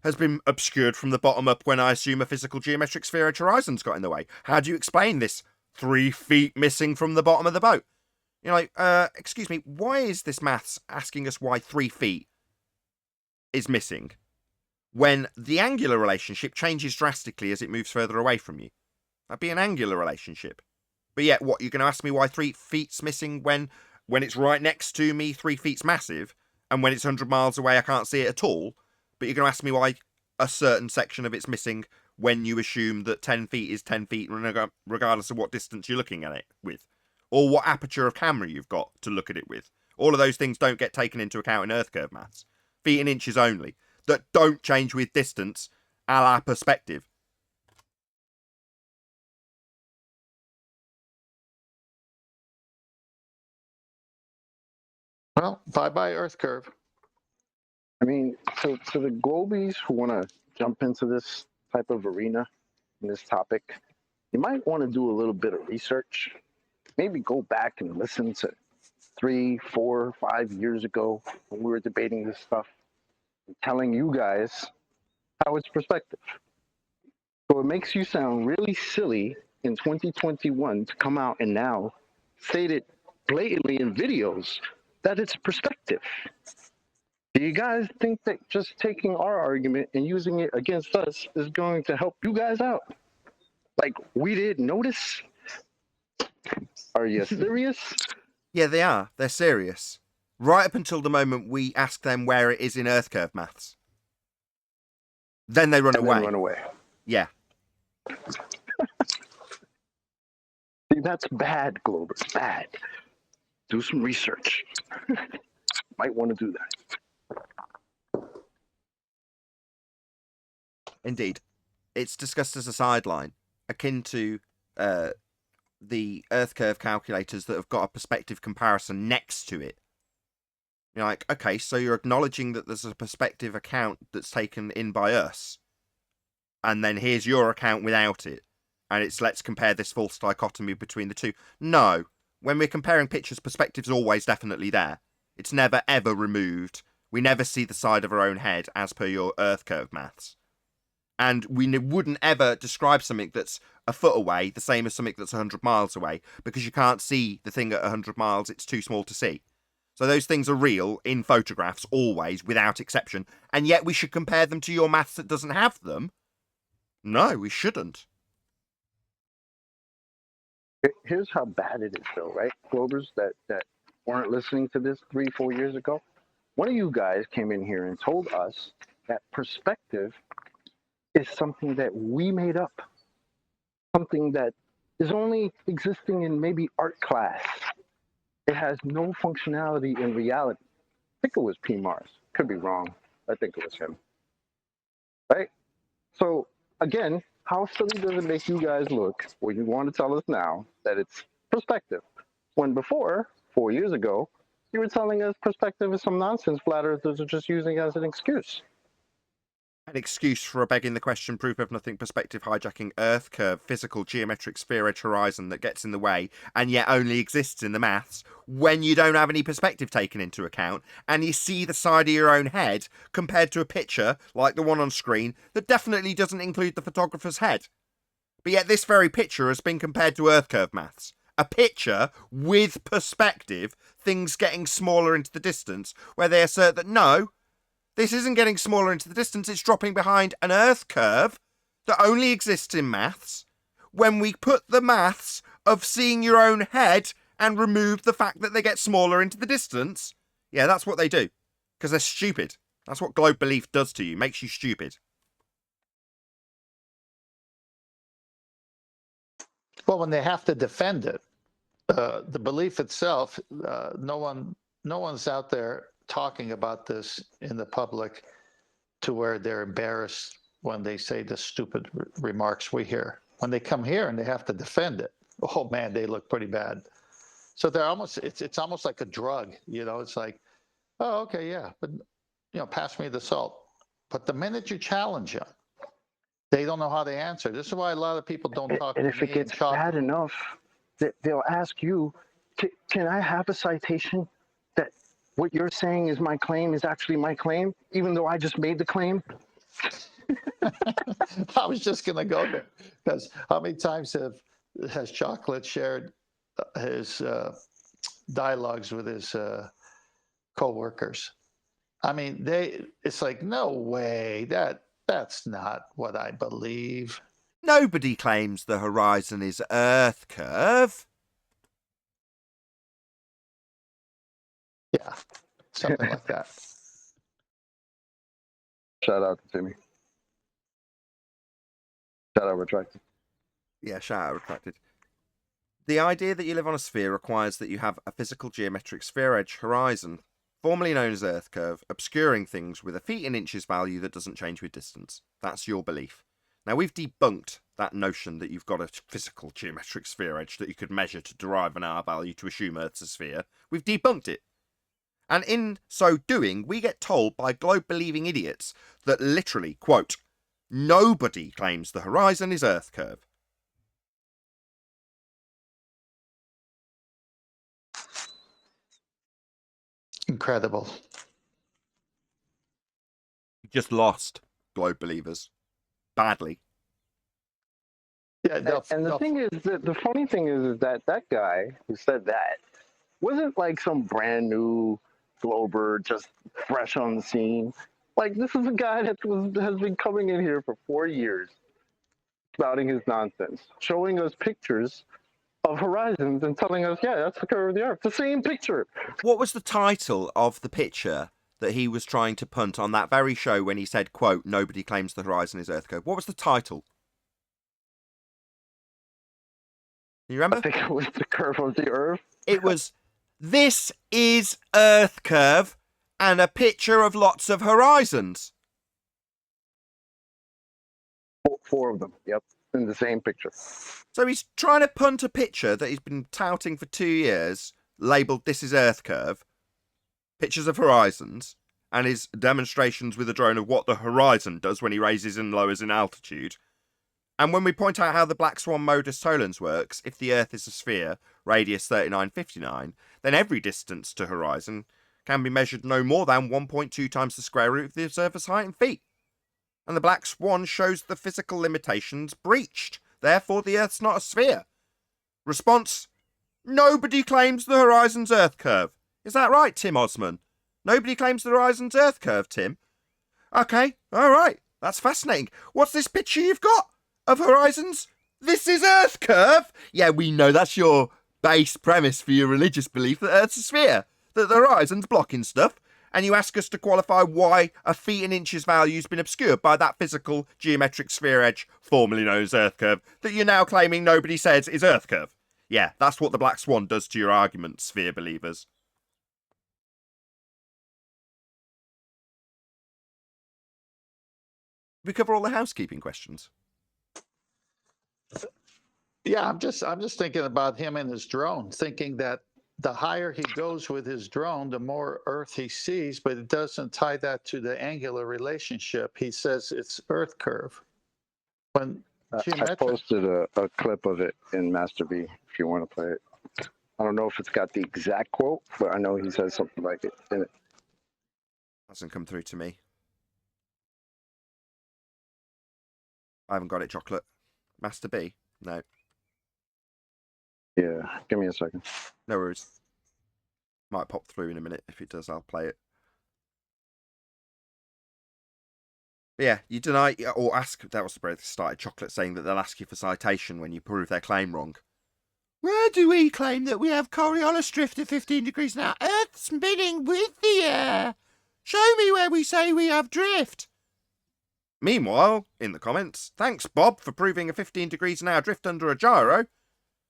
has been obscured from the bottom up when I assume a physical geometric sphere edge horizon's got in the way. How do you explain this 3 feet missing from the bottom of the boat? You're like, excuse me, why is this maths asking us why 3 feet is missing when the angular relationship changes drastically as it moves further away from you? That'd be an angular relationship. But yet, what, you're going to ask me why 3 feet's missing when it's right next to me, 3 feet's massive, and when it's 100 miles away, I can't see it at all? But you're going to ask me why a certain section of it's missing when you assume that 10 feet is 10 feet, regardless of what distance you're looking at it with, or what aperture of camera you've got to look at it with. All of those things don't get taken into account in earth curve maths. Feet and inches only, that don't change with distance, a la perspective. Well, bye-bye Earth curve. I mean, so to the Globies who want to jump into this type of arena, in this topic, you might want to do a little bit of research. Maybe go back and listen to 3, 4, 5 years ago when we were debating this stuff and telling you guys how it's perspective. So it makes you sound really silly in 2021 to come out and now state it blatantly in videos that it's perspective. Do you guys think that just taking our argument and using it against us is going to help you guys out? Like, we didn't notice? Are you serious? Yeah, they are. They're serious. Right up until the moment we ask them where it is in earth curve maths. Then they run away. Then run away. Yeah. See, that's bad, Glover. Bad. Do some research. Might want to do that. Indeed. It's discussed as a sideline, akin to the earth curve calculators that have got a perspective comparison next to it. You're like, okay, so you're acknowledging that there's a perspective account that's taken in by us, and then here's your account without it, and it's let's compare this false dichotomy between the two. No, when we're comparing pictures, perspective's always definitely there. It's never ever removed. We never see the side of our own head as per your earth curve maths. And we wouldn't ever describe something that's a foot away the same as something that's 100 miles away, because you can't see the thing at 100 miles, it's too small to see. So those things are real in photographs, always, without exception, and yet we should compare them to your maths that doesn't have them? No, we shouldn't. Here's how bad it is, though, right? Glovers that weren't listening to this 3, 4 years ago. One of you guys came in here and told us that perspective is something that we made up. Something that is only existing in maybe art class. It has no functionality in reality. I think it was P. Mars. Could be wrong. I think it was him. Right? So, again, how silly does it make you guys look when you want to tell us now that it's perspective? When before, 4 years ago, you were telling us perspective is some nonsense flat earthers are just using it as an excuse. An excuse for a begging the question, proof of nothing perspective hijacking earth curve, physical geometric sphere edge horizon that gets in the way and yet only exists in the maths when you don't have any perspective taken into account and you see the side of your own head compared to a picture like the one on screen that definitely doesn't include the photographer's head. But yet this very picture has been compared to earth curve maths a picture with perspective, things getting smaller into the distance, where they assert that no, this isn't getting smaller into the distance, it's dropping behind an Earth curve that only exists in maths, when we put the maths of seeing your own head and remove the fact that they get smaller into the distance, yeah, that's what they do. Because they're stupid. That's what globe belief does to you, makes you stupid. Well, when they have to defend it, the belief itself, no one's out there talking about this in the public to where they're embarrassed when they say the stupid remarks we hear. When they come here and they have to defend it, oh man, they look pretty bad. So they're almost, it's almost like a drug, you know. It's like, oh, okay, yeah, but pass me the salt. But the minute you challenge them, they don't know how they answer. This is why a lot of people don't talk. And if it gets bad enough, they'll ask you, can I have a citation that what you're saying is my claim is actually my claim, even though I just made the claim? I was just going to go there, because how many times has Chocolate shared his dialogues with his co-workers? I mean, it's like, no way, that's not what I believe. Nobody claims the horizon is Earth curve. Yeah, something like that. Shout out to Timmy. Shout out Retracted. Yeah, shout out retracted. The idea that you live on a sphere requires that you have a physical geometric sphere edge horizon, formerly known as Earth curve, obscuring things with a feet in inches value that doesn't change with distance. That's your belief. Now, we've debunked that notion that you've got a physical geometric sphere edge that you could measure to derive an R value to assume Earth's a sphere. We've debunked it. And in so doing, we get told by globe-believing idiots that literally, quote, nobody claims the horizon is Earth curve. Incredible. You just lost, globe believers. Badly. Yeah, And the thing is, the funny thing is that guy who said that wasn't like some brand new Glober just fresh on the scene. Like, this is a guy that has been coming in here for 4 years, spouting his nonsense, showing us pictures of horizons and telling us, yeah, that's the curve of the Earth. The same picture. What was the title of the picture that he was trying to punt on that very show when he said, quote, nobody claims the horizon is Earth curve? What was the title? You remember? I think it was the curve of the Earth. It was, this is Earth curve and a picture of lots of horizons. 4 of them, yep, in the same picture. So he's trying to punt a picture that he's been touting for 2 years, labelled this is Earth curve, pictures of horizons, and his demonstrations with a drone of what the horizon does when he raises and lowers in altitude. And when we point out how the Black Swan modus tollens works, if the Earth is a sphere, radius 3959, then every distance to horizon can be measured no more than 1.2 times the square root of the observer's height in feet. And the Black Swan shows the physical limitations breached. Therefore, the Earth's not a sphere. Response: nobody claims the horizon's Earth curve. Is that right, Tim Osman? Nobody claims the horizon's Earth curve, Tim? Okay, alright, that's fascinating. What's this picture you've got of horizons? This is Earth curve? Yeah, we know that's your base premise for your religious belief that Earth's a sphere, that the horizon's blocking stuff, and you ask us to qualify why a feet and inches value's been obscured by that physical geometric sphere edge, formerly known as Earth curve, that you're now claiming nobody says is Earth curve. Yeah, that's what the Black Swan does to your argument, sphere believers. We cover all the housekeeping questions. Yeah, I'm just thinking about him and his drone, thinking that the higher he goes with his drone, the more Earth he sees, but it doesn't tie that to the angular relationship. He says it's Earth curve. When I posted a clip of it in Master B if you want to play it. I don't know if it's got the exact quote, but I know he says something like it in it. Hasn't come through to me. I haven't got it, Chocolate. Master B? No. Yeah, give me a second. No worries. Might pop through in a minute. If it does, I'll play it. But yeah, you deny or ask. That was the break that started Chocolate saying that they'll ask you for citation when you prove their claim wrong. Where do we claim that we have Coriolis drift at 15 degrees now? Earth spinning with the air. Show me where we say we have drift. Meanwhile, in the comments, thanks Bob for proving a 15 degrees an hour drift under a gyro.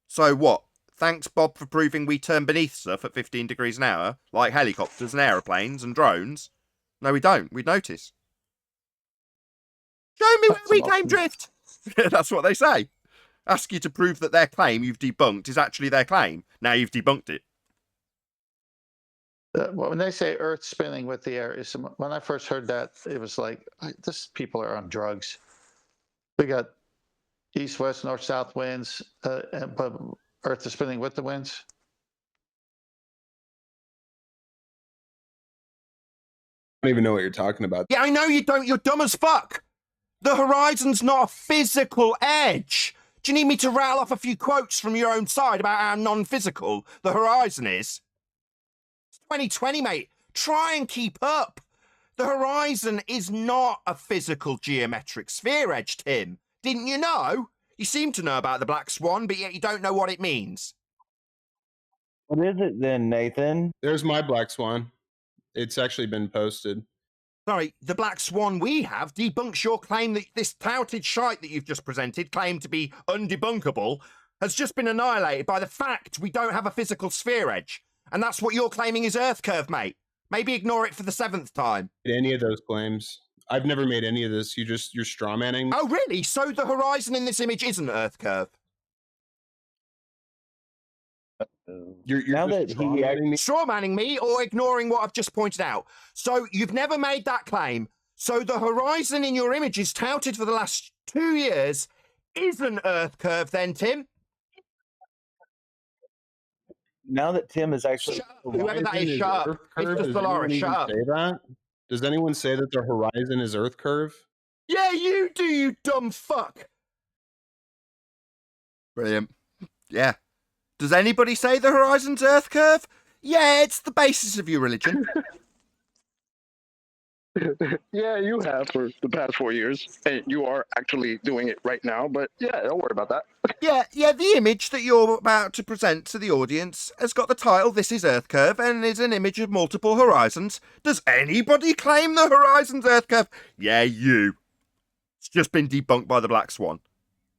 So what? Thanks Bob for proving we turn beneath stuff at 15 degrees an hour, like helicopters and aeroplanes and drones. No, we don't. We'd notice. Show me where we claim drift. That's what they say. Ask you to prove that their claim you've debunked is actually their claim. Now you've debunked it. When they say Earth spinning with the air, when I first heard that, it was like, this people are on drugs. We got east, west, north, south winds, but Earth is spinning with the winds. I don't even know what you're talking about. Yeah, I know you don't. You're dumb as fuck. The horizon's not a physical edge. Do you need me to rattle off a few quotes from your own side about how non-physical the horizon is? It's 2020, mate. Try and keep up. The horizon is not a physical geometric sphere edge, Tim. Didn't you know? You seem to know about the black swan, but yet you don't know what it means. What is it then, Nathan? There's my black swan. It's actually been posted. Sorry, the black swan we have debunks your claim that this touted shite that you've just presented, claimed to be undebunkable, has just been annihilated by the fact we don't have a physical sphere edge. And that's what you're claiming is Earth curve, mate. Maybe ignore it for the 7th time. Any of those claims. I've never made any of this. You're strawmanning. Oh, really? So the horizon in this image isn't Earth curve? You're Now that just he strawmanning me. Strawmanning me or ignoring what I've just pointed out. So you've never made that claim. So the horizon in your image is touted for the last 2 years isn't Earth curve then, Tim? Now that Tim is actually Shut up. Whoever that is, shut up. Earth curve? Mr. Does Solaris, anyone shut even up. say that? Does anyone say that the horizon is Earth curve? Yeah, you do, you dumb fuck. Brilliant. Yeah. Does anybody say the horizon's Earth curve? Yeah, it's the basis of your religion. Yeah, you have for the past 4 years, and you are actually doing it right now. But yeah, don't worry about that. Yeah, the image that you're about to present to the audience has got the title, This is Earth Curve, and is an image of multiple horizons. Does anybody claim the horizon's Earth curve? Yeah, you. It's just been debunked by the Black Swan.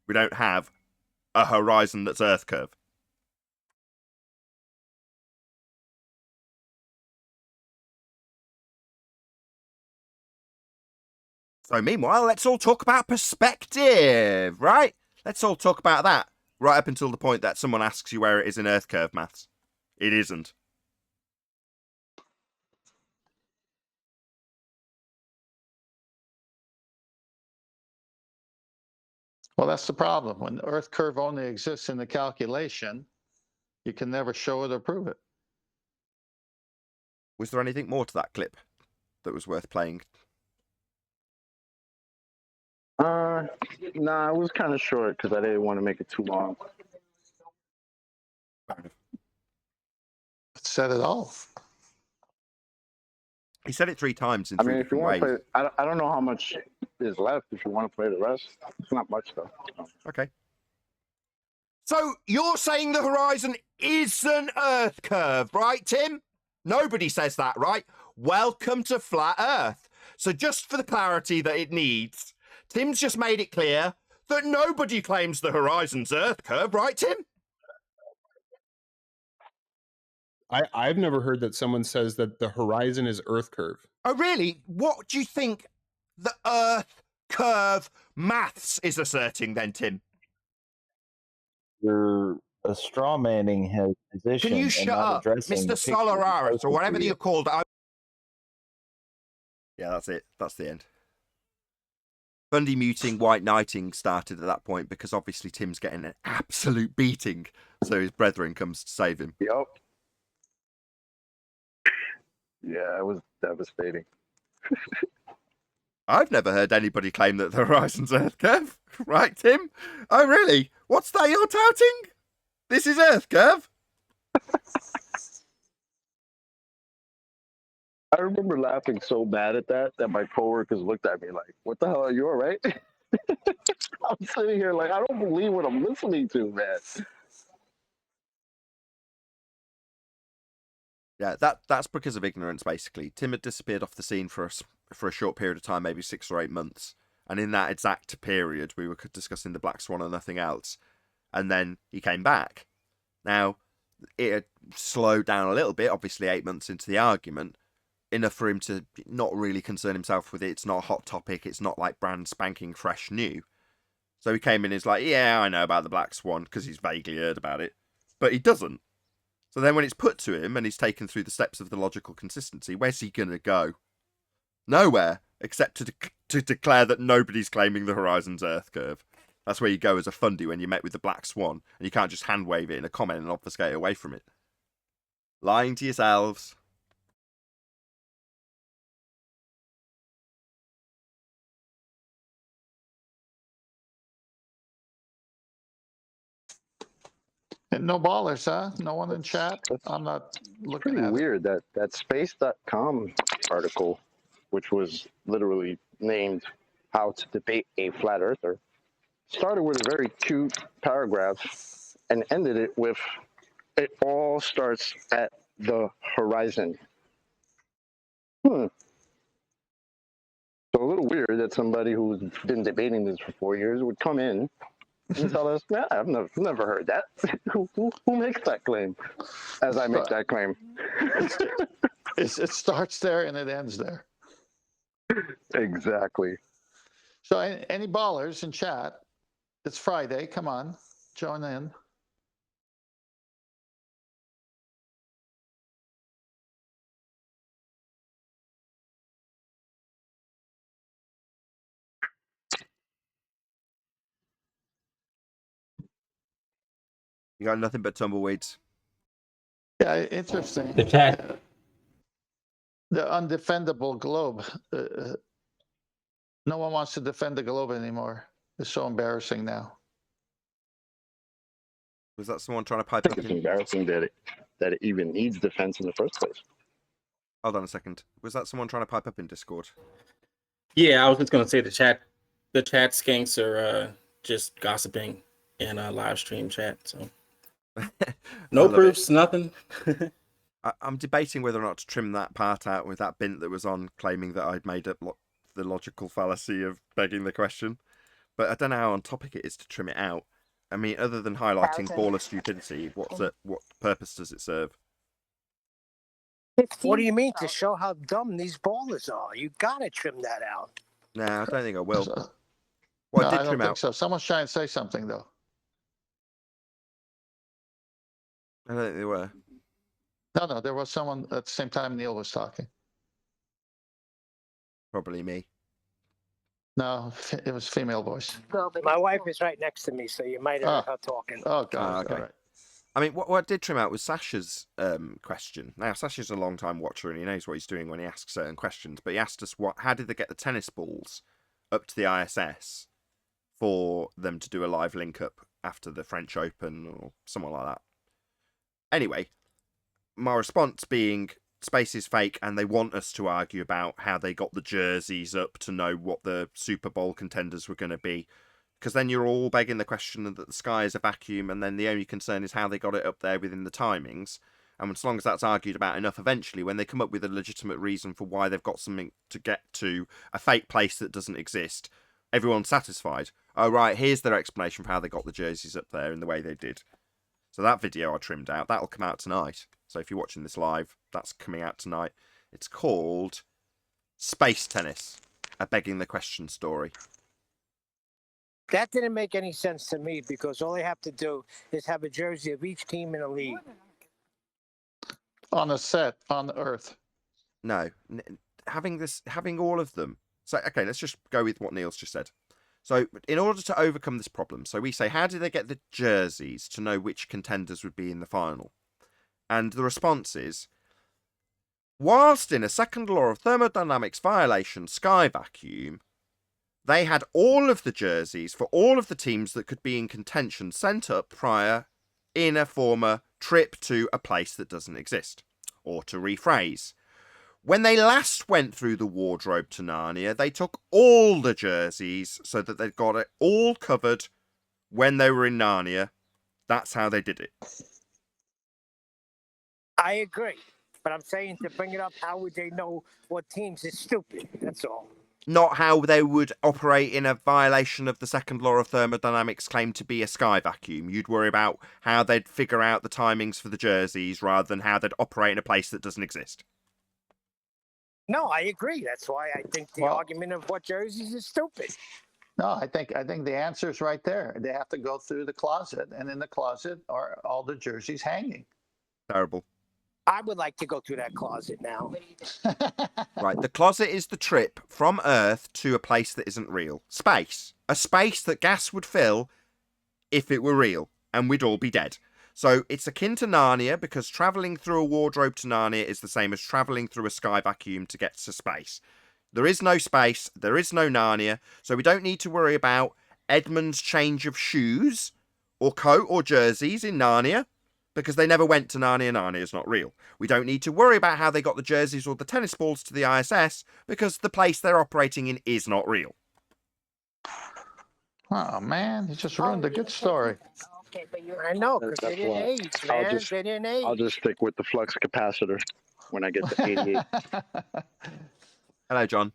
We don't have a horizon that's Earth curve. So meanwhile, let's all talk about perspective, right? Let's all talk about that, right up until the point that someone asks you where it is in Earth curve maths. It isn't. Well, that's the problem. When the Earth curve only exists in the calculation, you can never show it or prove it. Was there anything more to that clip that was worth playing? Nah, it was kind of short because I didn't want to make it too long. It said it all. He said it 3 times in I 3 mean, if you different want ways. to play, I don't know how much is left. If you want to play the rest, it's not much though. Okay. So you're saying the horizon is an Earth curve, right, Tim? Nobody says that, right? Welcome to Flat Earth. So just for the clarity that it needs, Tim's just made it clear that nobody claims the horizon's Earth curve, right, Tim? I've never heard that someone says that the horizon is Earth curve. Oh, really? What do you think the Earth curve maths is asserting then, Tim? You're a straw manning his position. Can you and shut not up, addressing Mr. the picture he Solaris, posted or to whatever you. you're called? Yeah, that's it. That's the end. Bundy muting, white knighting started at that point because obviously Tim's getting an absolute beating, so his brethren comes to save him. Yep. Yeah, it was devastating. I've never heard anybody claim that the horizon's Earth curve, right, Tim? Oh, really? What's that you're touting? This is Earth, Curve. I remember laughing so bad at that my coworkers looked at me like, "What the hell? Are you all right?" I'm sitting here like, I don't believe what I'm listening to, man. Yeah, that's because of ignorance, basically. Tim had disappeared off the scene for a short period of time, maybe 6 or 8 months. And in that exact period, we were discussing the Black Swan and nothing else. And then he came back. Now, it had slowed down a little bit, obviously 8 months into the argument, enough for him to not really concern himself with it. It's not a hot topic. It's not like brand spanking fresh new. So he came in and he's like, yeah, I know about the Black Swan, because he's vaguely heard about it. But he doesn't. So then when it's put to him and he's taken through the steps of the logical consistency, where's he going to go? Nowhere, except to declare that nobody's claiming the Horizon's Earth curve. That's where you go as a fundy when you met with the Black Swan, and you can't just hand wave it in a comment and obfuscate away from it. Lying to yourselves. And no ballers, huh? No one in chat? I'm not looking Pretty at weird that space.com article, which was literally named "How to Debate a Flat Earther," started with a very cute paragraph and ended it with, "It all starts at the horizon." So a little weird that somebody who's been debating this for 4 years would come in and tell us, "Yeah, I've never heard that." who makes that claim? As I make that claim. It starts there and it ends there. Exactly. So any ballers in chat? It's Friday. Come on, join in. You got nothing but tumbleweeds. Yeah, interesting. The chat. The undefendable globe. No one wants to defend the globe anymore. It's so embarrassing now. Was that someone trying to pipe I up think it's in... embarrassing that it even needs defense in the first place. Hold on a second. Was that someone trying to pipe up in Discord? Yeah, I was just gonna say the chat skanks are just gossiping in a live stream chat. So no proofs, nothing. I'm debating whether or not to trim that part out with that bint that was on, claiming that I'd made up the logical fallacy of begging the question. But I don't know how on topic it is to trim it out. I mean, other than highlighting baller stupidity, what purpose does it serve? What do you mean? To show how dumb these ballers are. You gotta trim that out. Nah, I don't think I will. No, I don't think so. Someone's trying to say something, though. I don't think they were. No, there was someone at the same time Neil was talking. Probably me. No, it was female voice. My wife is right next to me, so you might have heard her talking. Oh, God. Okay. All right. I mean, what I did trim out was Sasha's question. Now, Sasha's a long-time watcher, and he knows what he's doing when he asks certain questions. But he asked us, how did they get the tennis balls up to the ISS for them to do a live link-up after the French Open or something like that? Anyway, my response being, space is fake, and they want us to argue about how they got the jerseys up to know what the Super Bowl contenders were going to be. Because then you're all begging the question that the sky is a vacuum, and then the only concern is how they got it up there within the timings. And as long as that's argued about enough, eventually, when they come up with a legitimate reason for why they've got something to get to a fake place that doesn't exist, everyone's satisfied. Oh, right, here's their explanation for how they got the jerseys up there in the way they did. So that video I trimmed out, that'll come out tonight. So if you're watching this live, that's coming out tonight. It's called Space Tennis, a begging the question story. That didn't make any sense to me because all they have to do is have a jersey of each team in a league. On a set, on Earth. No, having all of them. So, okay, let's just go with what Neil's just said. So, in order to overcome this problem, so we say, how did they get the jerseys to know which contenders would be in the final? And the response is, whilst in a second law of thermodynamics violation sky vacuum, they had all of the jerseys for all of the teams that could be in contention sent up prior in a former trip to a place that doesn't exist. Or to rephrase, when they last went through the wardrobe to Narnia, they took all the jerseys so that they'd got it all covered when they were in Narnia. That's how they did it. I agree. But I'm saying to bring it up, how would they know what teams is stupid? That's all. Not how they would operate in a violation of the second law of thermodynamics claimed to be a sky vacuum. You'd worry about how they'd figure out the timings for the jerseys rather than how they'd operate in a place that doesn't exist. No, I agree. That's why I think the argument of what jerseys is stupid. No, I think the answer is right there. They have to go through the closet, and in the closet are all the jerseys hanging. Terrible. I would like to go through that closet now. Right, the closet is the trip from Earth to a place that isn't real. Space. A space that gas would fill if it were real, and we'd all be dead. So it's akin to Narnia, because travelling through a wardrobe to Narnia is the same as travelling through a sky vacuum to get to space. There is no space, there is no Narnia, so we don't need to worry about Edmund's change of shoes, or coat, or jerseys in Narnia, because they never went to Narnia. Narnia is not real. We don't need to worry about how they got the jerseys or the tennis balls to the ISS, because the place they're operating in is not real. Oh, man, you just ruined a good story. Okay, but I know, because they didn't age, man. They didn't age. I'll just stick with the flux capacitor when I get to 88. Hello, John.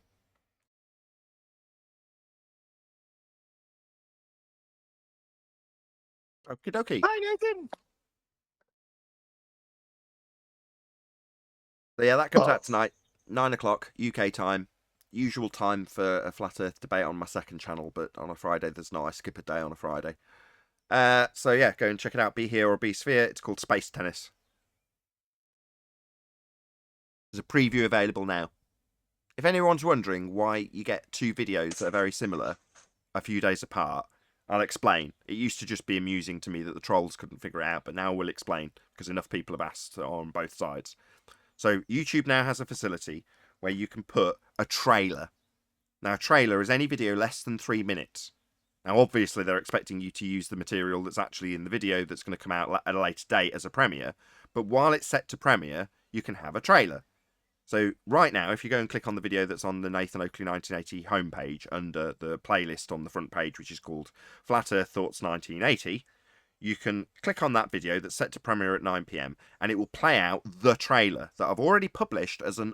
Okie dokie. Hi, Nathan. So yeah, that comes out tonight, 9 o'clock UK time. Usual time for a flat Earth debate on my second channel, but on a Friday there's no. I skip a day on a Friday. So yeah, go and check it out. Be Here or Be Sphere. It's called Space Tennis. There's a preview available now. If anyone's wondering why you get two videos that are very similar a few days apart, I'll explain. It used to just be amusing to me that the trolls couldn't figure it out, but now we'll explain, because enough people have asked on both sides. So YouTube now has a facility where you can put a trailer. Now, a trailer is any video less than 3 minutes. Now, obviously, they're expecting you to use the material that's actually in the video that's going to come out at a later date as a premiere. But while it's set to premiere, you can have a trailer. So right now, if you go and click on the video that's on the Nathan Oakley 1980 homepage under the playlist on the front page, which is called Flat Earth Thoughts 1980, you can click on that video that's set to premiere at 9 PM, and it will play out the trailer that I've already published as an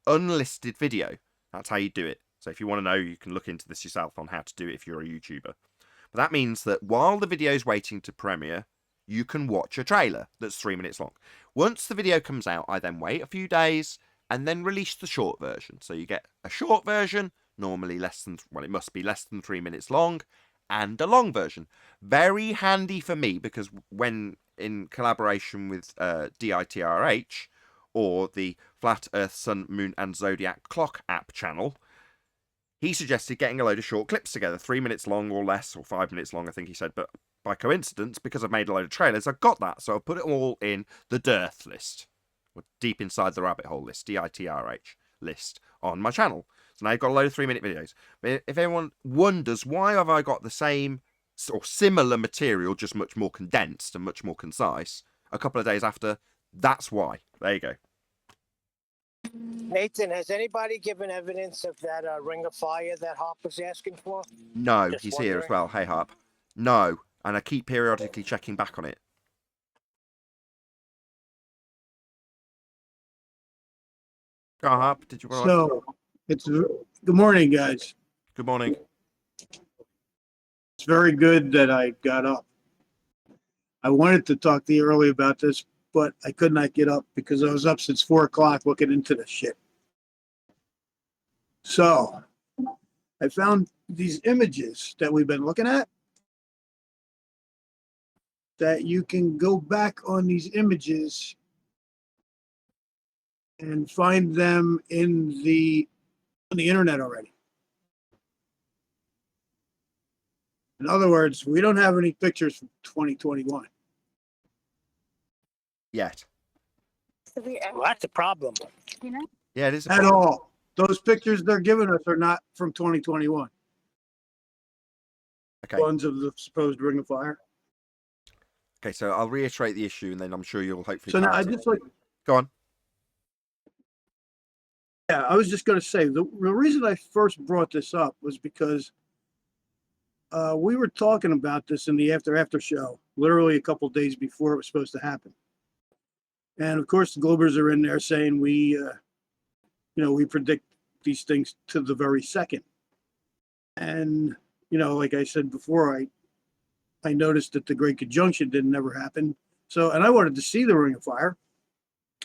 unlisted video. That's how you do it. So if you want to know, you can look into this yourself on how to do it if you're a YouTuber. But that means that while the video is waiting to premiere, you can watch a trailer that's 3 minutes long. Once the video comes out, I then wait a few days and then release the short version. So you get a short version, normally less than, well, it must be less than 3 minutes long, and a long version. Very handy for me, because when in collaboration with DITRH, or the Flat Earth, Sun, Moon and Zodiac Clock app channel, he suggested getting a load of short clips together, 3 minutes long or less, or 5 minutes long, I think he said. But by coincidence, because I've made a load of trailers, I've got that. So I've put it all in the Dearth list, or Deep Inside the Rabbit Hole list, DITRH list, on my channel. So now I've got a load of 3 minute videos. But if anyone wonders why have I got the same or similar material, just much more condensed and much more concise, a couple of days after, that's why. There you go. Nathan, has anybody given evidence of that ring of fire that Hop was asking for? No, Just he's here as wondering. well. Hey, Harp. No, and I keep periodically checking back on it. Go on, Harp. Did you want to... So, good morning, guys. Good morning. It's very good that I got up. I wanted to talk to you early about this, but I could not get up because I was up since 4 o'clock looking into this shit. So, I found these images that we've been looking at, that you can go back on these images and find them on the internet already. In other words, we don't have any pictures from 2021. Yet. Well, that's a problem. Yeah, it is. At all. Those pictures they're giving us are not from 2021. Okay. Ones of the supposed ring of fire. Okay, so I'll reiterate the issue, and then I'm sure you'll hopefully. So now I clarify. just like, Go on. yeah, I was just going to say the reason I first brought this up was because we were talking about this in the after show, literally a couple days before it was supposed to happen. And of course, the Globers are in there saying we predict these things to the very second. And like I said before, I noticed that the Great Conjunction didn't ever happen. So, and I wanted to see the Ring of Fire.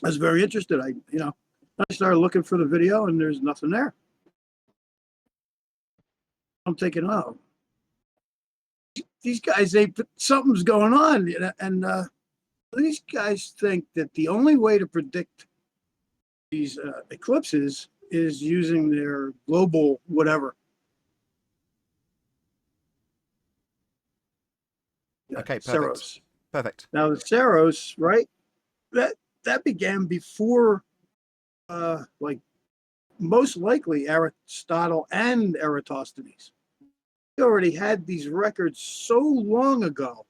I was very interested. I started looking for the video, and there's nothing there. I'm thinking, oh, these guys, something's going on, and these guys think that the only way to predict these eclipses is using their global whatever. Okay, perfect. Saros. Perfect. Now the Saros, right? That began before, like most likely Aristotle and Eratosthenes. They already had these records so long ago,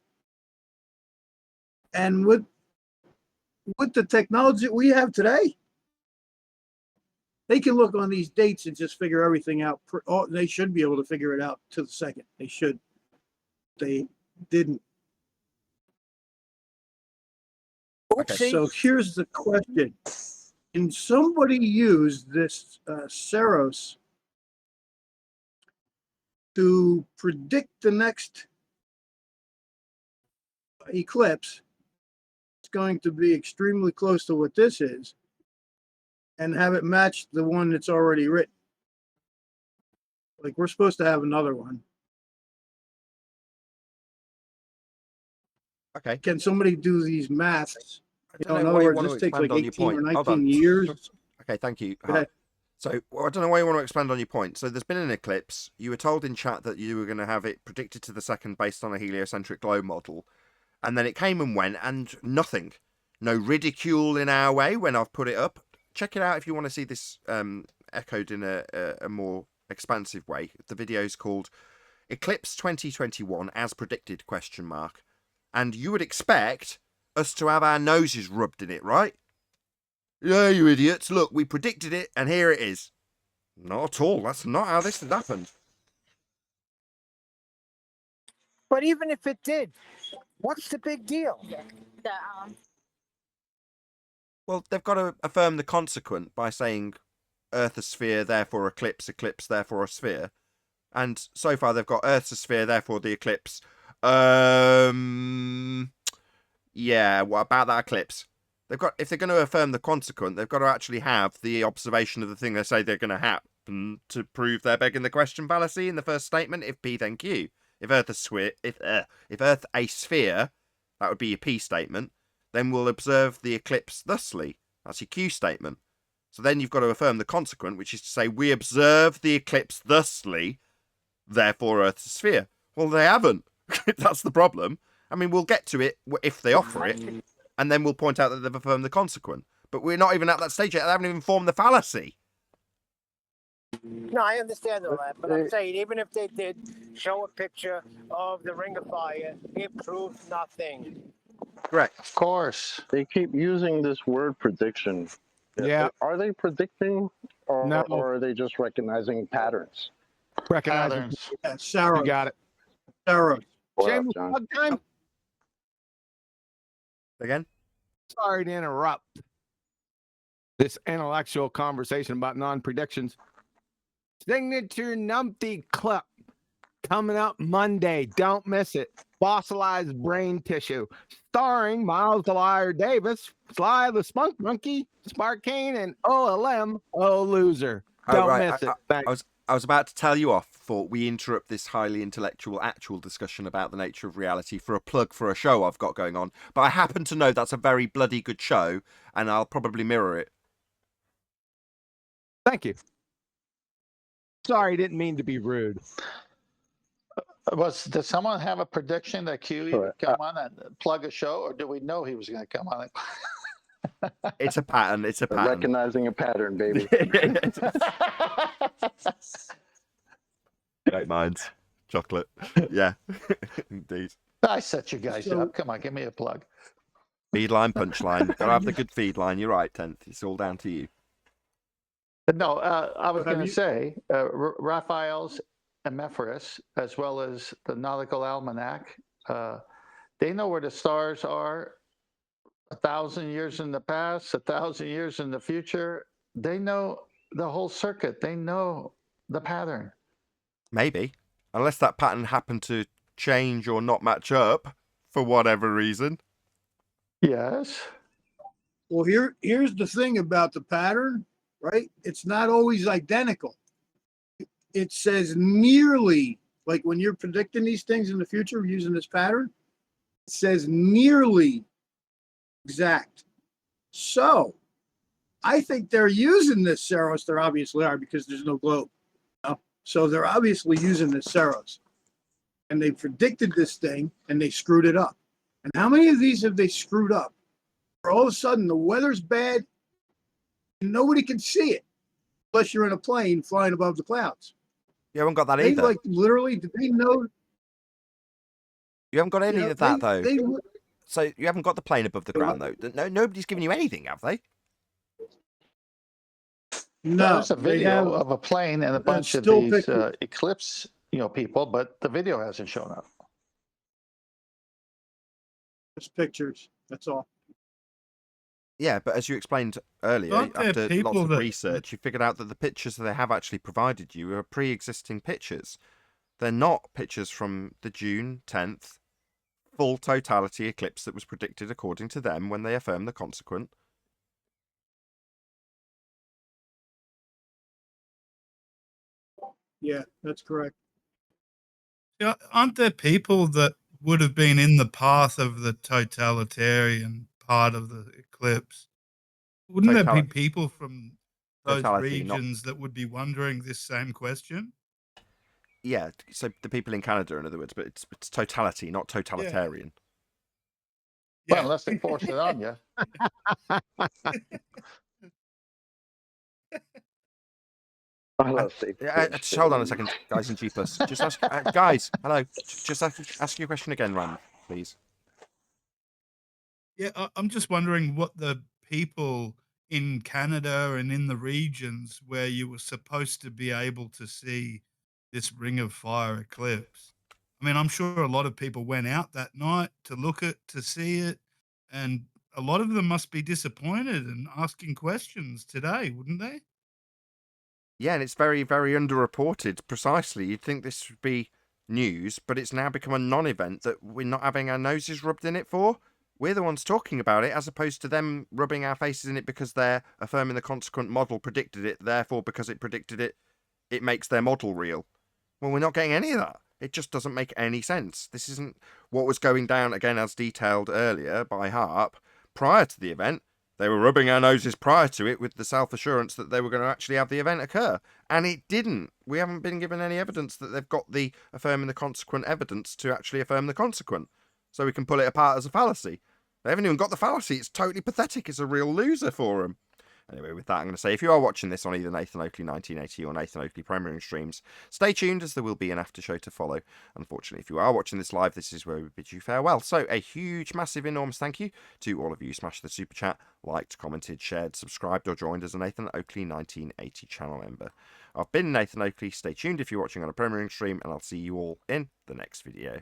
and with the technology that we have today, they can look on these dates and just figure everything out. They should be able to figure it out to the second. They should. They didn't. Okay. So here's the question. Can somebody use this Saros to predict the next eclipse? It's going to be extremely close to what this is, and have it match the one that's already written. Like, we're supposed to have another one. Okay. Can somebody do these maths? I don't in know other why you words, want this to takes expand like on your 18 or point. Hold 19 on. years. Okay, thank you. Okay. So I don't know why you want to expand on your point. So there's been an eclipse. You were told in chat that you were going to have it predicted to the second based on a heliocentric globe model. And then it came and went, and nothing. No ridicule in our way when I've put it up. Check it out if you want to see this echoed in a more expansive way. The video is called Eclipse 2021 as predicted ? And you would expect us to have our noses rubbed in it, right? Yeah, you idiots. Look, we predicted it, and here it is. Not at all. That's not how this has happened. But even if it did, what's the big deal? Well, they've got to affirm the consequent by saying Earth a sphere, therefore eclipse, eclipse, therefore a sphere. And so far they've got Earth's a sphere, therefore the eclipse. Yeah, what about that eclipse? They've got, if they're going to affirm the consequent, they've got to actually have the observation of the thing they say they're going to happen to prove they're begging the question fallacy in the first statement. If P, then Q. If Earth a sphere, if Earth a sphere, that would be your P statement. Then we'll observe the eclipse thusly. That's your Q statement. So then you've got to affirm the consequent, which is to say we observe the eclipse thusly, therefore Earth's a sphere. Well, they haven't. That's the problem. I mean, we'll get to it if they offer it, and then we'll point out that they've affirmed the consequent. But we're not even at that stage yet. They haven't even formed the fallacy. No, I understand all that, but I'm saying even if they did show a picture of the Ring of Fire, it proves nothing. Correct. Of course. They keep using this word prediction. Yeah. Are they predicting, or, No. or are they just recognizing patterns? Recognize Patterns. Yeah, Saros. You got it. Saros. What up, Shameless John? plug time. Again? Sorry to interrupt this intellectual conversation about non-predictions. Signature Numpty Clip coming up Monday. Don't miss it. Fossilized brain tissue, starring Miles the Liar Davis, Sly the Spunk Monkey, Sparkane, and OLM, Oh Loser. Don't miss it. Thanks. I was about to tell you off for we interrupt this highly intellectual actual discussion about the nature of reality for a plug for a show I've got going on. But I happen to know that's a very bloody good show, and I'll probably mirror it. Thank you. Sorry, didn't mean to be rude. Did someone have a prediction that Q would come on and plug a show, or do we know he was going to come on? It's a pattern. It's a pattern. Recognizing a pattern, baby. Great minds. Chocolate. Yeah, indeed. I set you guys So- up. Come on, give me a plug. Feed line, punchline. Gotta have the good feed line. You're right, 10th. It's all down to you. No, I was Have going to you- say Raphael's Emephorus, as well as the Nautical Almanac, they know where the stars are 1,000 years in the past, 1,000 years in the future. They know the whole circuit. They know the pattern. Maybe. Unless that pattern happened to change or not match up for whatever reason. Yes. Well, here's the thing about the pattern, right? It's not always identical. It says nearly, like when you're predicting these things in the future using this pattern, it says nearly exact. So I think they're using this Ceros. They obviously are because there's no globe. So they're obviously using this Ceros. And they predicted this thing and they screwed it up. And how many of these have they screwed up? Where all of a sudden the weather's bad and nobody can see it unless you're in a plane flying above the clouds. You haven't got that They either. like literally, did they know? You haven't got any Yeah, of that, though. they- So you haven't got the plane above the ground, though. No, nobody's giving you anything, have they? No, There's a they video have of a plane and a bunch of still these pictures. Eclipse, people, but the video hasn't shown up. just pictures. That's all. Yeah, but as you explained earlier, Aren't there after people lots of that- research, you figured out that the pictures that they have actually provided you are pre-existing pictures. They're not pictures from the June 10th full totality eclipse that was predicted according to them when they affirmed the consequent. Yeah, that's correct. Yeah, aren't there people that would have been in the path of the totalitarian part of the eclipse? Wouldn't there be people from those Totality, not- regions that would be wondering this same question? Yeah, so the people in Canada, in other words, but it's totality, not totalitarian. Well, unless they force it on you. Just hold on a second, guys in G+. Just ask, guys, hello. Just ask your question again, Rand, please. Yeah, I'm just wondering what the people in Canada and in the regions where you were supposed to be able to see this Ring of Fire eclipse. I mean, I'm sure a lot of people went out that night to look at, to see it, and a lot of them must be disappointed and asking questions today, wouldn't they? Yeah, and it's very, very underreported. Precisely, you'd think this would be news, but it's now become a non-event that we're not having our noses rubbed in it for. We're the ones talking about it, as opposed to them rubbing our faces in it because they're affirming the consequent model predicted it, therefore because it predicted it, it makes their model real. Well, we're not getting any of that. It just doesn't make any sense. This isn't what was going down, again, as detailed earlier by Harp. Prior to the event, they were rubbing our noses prior to it with the self-assurance that they were going to actually have the event occur. And it didn't. We haven't been given any evidence that they've got the affirming the consequent evidence to actually affirm the consequent. So we can pull it apart as a fallacy. They haven't even got the fallacy. It's totally pathetic. It's a real loser for them. Anyway, with that, I'm going to say, if you are watching this on either Nathan Oakley 1980 or Nathan Oakley premiering streams, stay tuned as there will be an after show to follow. Unfortunately, if you are watching this live, this is where we bid you farewell. So a huge, massive, enormous thank you to all of you who smashed the super chat, liked, commented, shared, subscribed, or joined as a Nathan Oakley 1980 channel member. I've been Nathan Oakley. Stay tuned if you're watching on a premiering stream, and I'll see you all in the next video.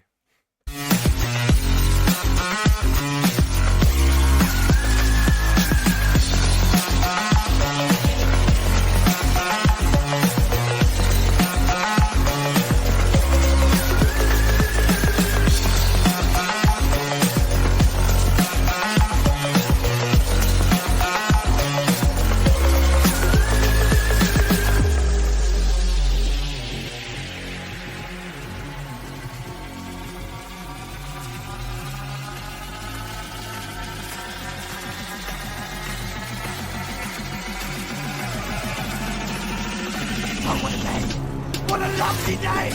What a lovely day!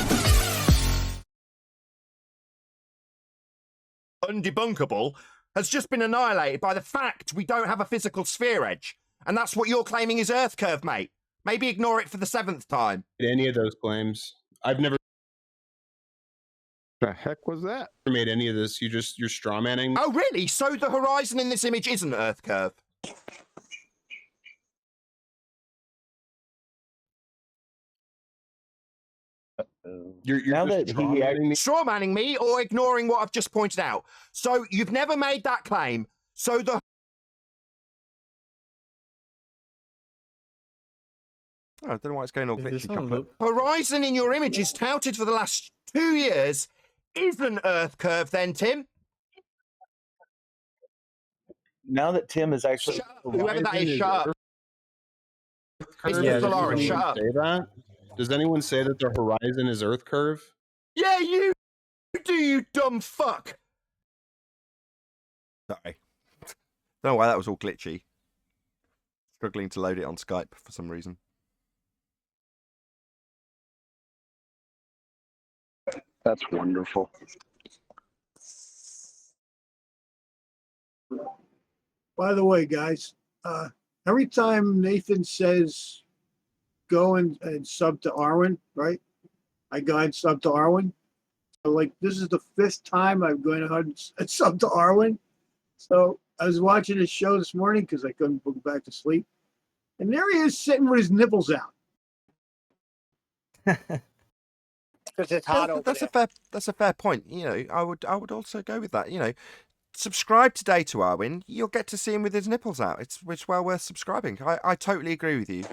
Undebunkable has just been annihilated by the fact we don't have a physical sphere edge. And that's what you're claiming is Earth curve, mate. Maybe ignore it for the 7th time. Any of those claims. I've never The heck was that? Made any of this? You're straw manning. Oh, really? So the horizon in this image isn't Earth curve? You're Now just that straw he manning me. Straw manning me or ignoring what I've just pointed out. So you've never made that claim. So the... Oh, I don't know why it's going all Is glitchy. this on chocolate. loop? Horizon in your image is touted for the last 2 years. Isn't Earth curve then, Tim? now that Tim is actually Shut up. Whoever that is, shut up. Curve. Yeah, Mr. this is Solaris, on shut loop. up. Say that? Does anyone say that the horizon is Earth curve? Yeah, you do, you dumb fuck. Sorry. Don't know why that was all glitchy. Struggling to load it on Skype for some reason. That's wonderful. By the way, guys, every time Nathan says go and sub to Arwen, right? I go and sub to Arwen. So, like, this is the 5th time I'm going ahead and sub to Arwen. So I was watching his show this morning because I couldn't go back to sleep. And there he is sitting with his nipples out. Because it's hot over there. That's a fair point. You know, I would also go with that. You know, subscribe today to Arwen. You'll get to see him with his nipples out. It's well worth subscribing. I totally agree with you.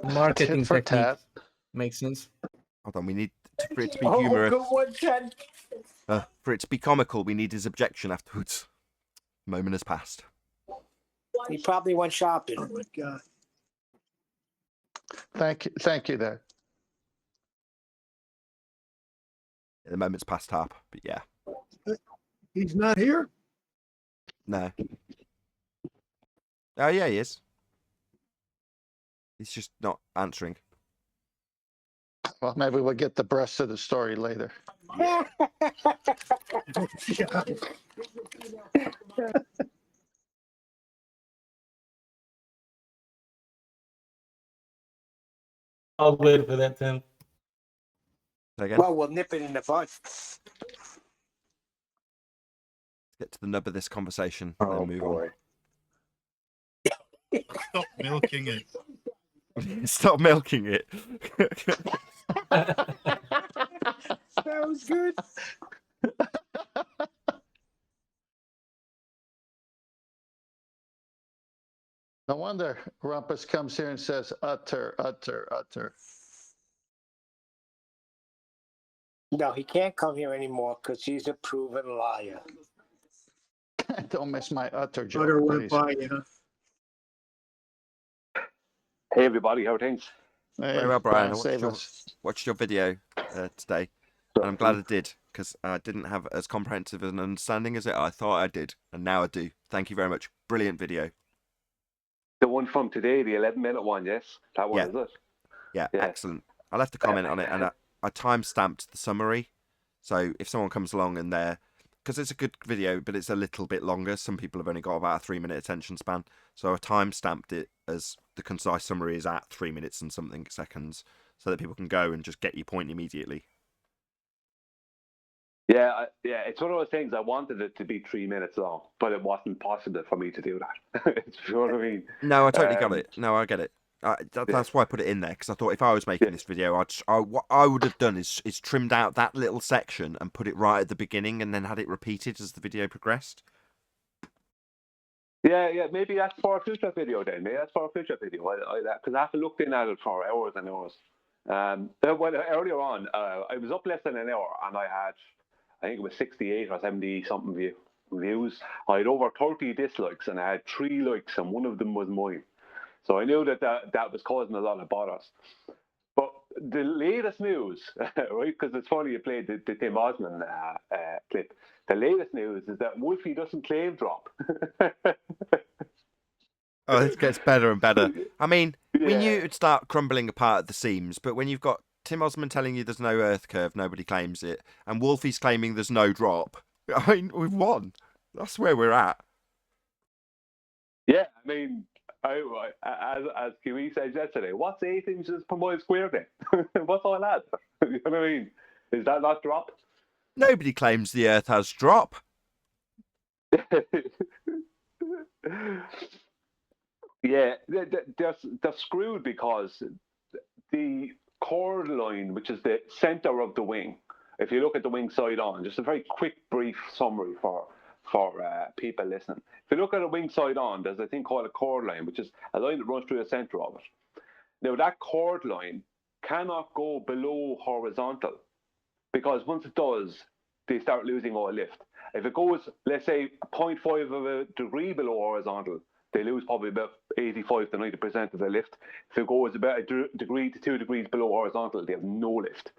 Marketing Tit for technique. tat. Makes sense. Hold on, we need for it to be Oh, humorous. good one, Ted. For it to be comical, we need his objection afterwards. Moment has passed. He probably went shopping. Oh my God. Thank you there. The moment's past half, but yeah. He's not here? No. Oh yeah, he is. He's just not answering. Well, maybe we'll get the rest of the story later. I'll wait for that, Tim. Again. Well, we'll nip it in the bud. Let's get to the nub of this conversation and Oh, then move boy. Stop milking it. on. Stop milking it. That was good. No wonder Rumpus comes here and says, utter, utter, utter. No, he can't come here anymore because he's a proven liar. Don't miss my utter joke, Butter went please. by you, huh? Hey everybody, how are things? Hey, Very well, Brian. Brian, Watched your video today, and I'm glad I did, because I didn't have as comprehensive an understanding as I thought I did, and now I do. Thank you very much. Brilliant video. The one from today, the 11-minute one, yes? That one, is it? Yeah, excellent. I left a comment on it, and I time-stamped the summary, so if someone comes along and they're... Because it's a good video, but it's a little bit longer. Some people have only got about a 3-minute attention span, so I time-stamped it as the concise summary is at 3 minutes and something seconds, so that people can go and just get your point immediately. Yeah, it's one of those things. I wanted it to be 3 minutes long, but it wasn't possible for me to do that. You know what I mean? No, I totally got it. No, I get it. That's why I put it in there, because I thought if I was making this video, what I would have done is trimmed out that little section and put it right at the beginning, and then had it repeated as the video progressed. Yeah, maybe that's for a future video then. Maybe that's for a future video. Because I have to look in at it for hours and hours. Well, earlier on, I was up less than an hour, and I had, I think it was 68 or 70 something views. I had over 30 dislikes, and I had 3 likes, and one of them was mine. So I knew that was causing a lot of bothers. But the latest news, right, because it's funny you played the Tim Osman clip. The latest news is that Wolfie doesn't claim drop. Oh, it gets better and better. I mean, we knew it would start crumbling apart at the seams, but when you've got Tim Osman telling you there's no Earth curve, nobody claims it, and Wolfie's claiming there's no drop, I mean, we've won. That's where we're at. Yeah, I mean, as Kiwi said yesterday, what's 8 inches per mile square then? What's all that? You know what I mean? Is that not drop? Nobody claims the Earth has drop. Yeah, they're screwed because the chord line, which is the center of the wing, if you look at the wing side on, just a very quick, brief summary for people listening. If you look at a wing side on, there's a thing called a chord line, which is a line that runs through the center of it. Now, that chord line cannot go below horizontal because once it does, they start losing all lift. If it goes, let's say, 0.5 of a degree below horizontal, they lose probably about 85 to 90% of their lift. If it goes about a degree to 2 degrees below horizontal, they have no lift.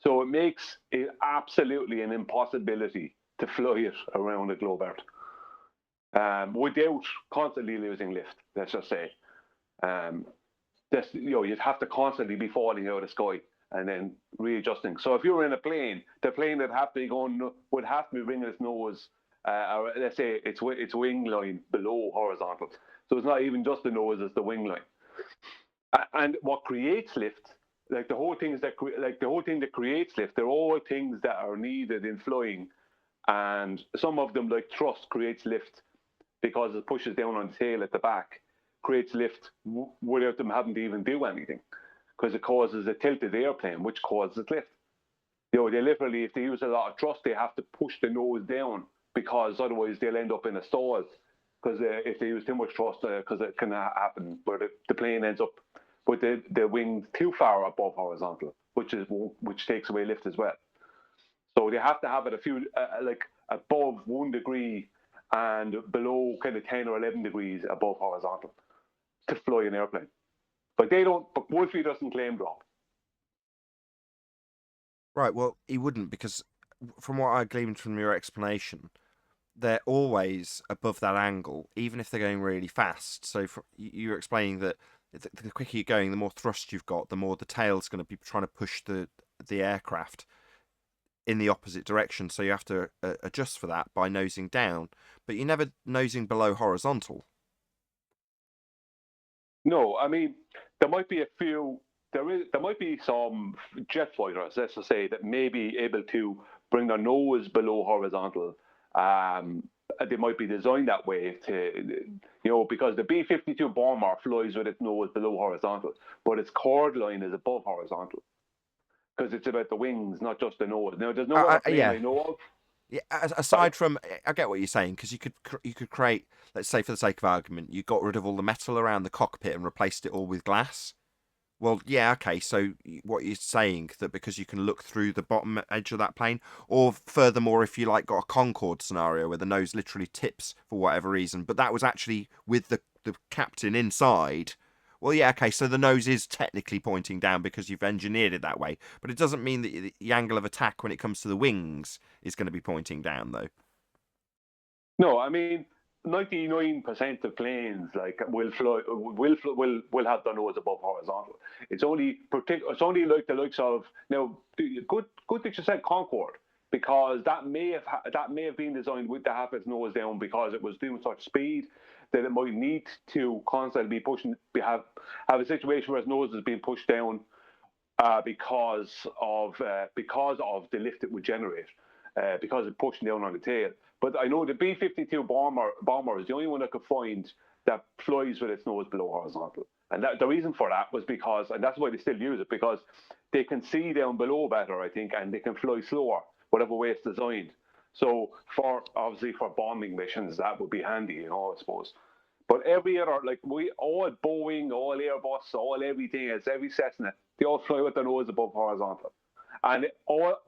So it makes it absolutely an impossibility to fly it around the globe Earth without constantly losing lift, let's just say. You'd have to constantly be falling out of the sky and then readjusting. So if you were in a plane, the plane would have to be bringing its nose, or let's say its wing line below horizontal. So it's not even just the nose; it's the wing line. And what creates lift, the whole thing that creates lift, they're all things that are needed in flying, and some of them, like thrust, creates lift because it pushes down on the tail at the back, creates lift without them having to even do anything, because it causes a tilted airplane, which causes lift. They literally, if they use a lot of thrust, they have to push the nose down because otherwise they'll end up in a stall. Because if they use too much thrust, because it can happen where the plane ends up with the wings too far above horizontal, which takes away lift as well. So they have to have it a few above 1 degree and below kind of 10 or 11 degrees above horizontal to fly an airplane. But they don't. But Wolfie doesn't claim drop. Right. Well, he wouldn't, because from what I gleaned from your explanation, they're always above that angle, even if they're going really fast. So you're explaining that the quicker you're going, the more thrust you've got, the more the tail's going to be trying to push the aircraft in the opposite direction. So you have to adjust for that by nosing down, but you're never nosing below horizontal. No, I mean, there might be a few. There might be some jet fighters, let's just say, that may be able to bring their nose below horizontal. They might be designed that way because the B-52 bomber flies with its nose below horizontal, but its chord line is above horizontal because it's about the wings, not just the nose. Now, there's no other plane I know of. Yeah, aside from, I get what you're saying, because you could create, let's say for the sake of argument, you got rid of all the metal around the cockpit and replaced it all with glass. Well, yeah, okay, so what you're saying, that because you can look through the bottom edge of that plane, or furthermore, if you got a Concorde scenario where the nose literally tips for whatever reason, but that was actually with the captain inside. Well, yeah, okay, so the nose is technically pointing down because you've engineered it that way, but it doesn't mean that the angle of attack when it comes to the wings is going to be pointing down, though. No, I mean, 99% of planes will have their nose above horizontal. It's only like the likes of good that you said Concorde, because that may have been designed to have its nose down because it was doing such speed that it might need to constantly have a situation where its nose is being pushed down because of the lift it would generate. Because it's pushing down on the tail. But I know the B-52 bomber is the only one I could find that flies with its nose below horizontal. And the reason for that was because, and that's why they still use it, because they can see down below better, I think, and they can fly slower, whatever way it's designed. So obviously for bombing missions, that would be handy, I suppose. But every other, all Boeing, all Airbus, all everything else, every Cessna, they all fly with their nose above horizontal. And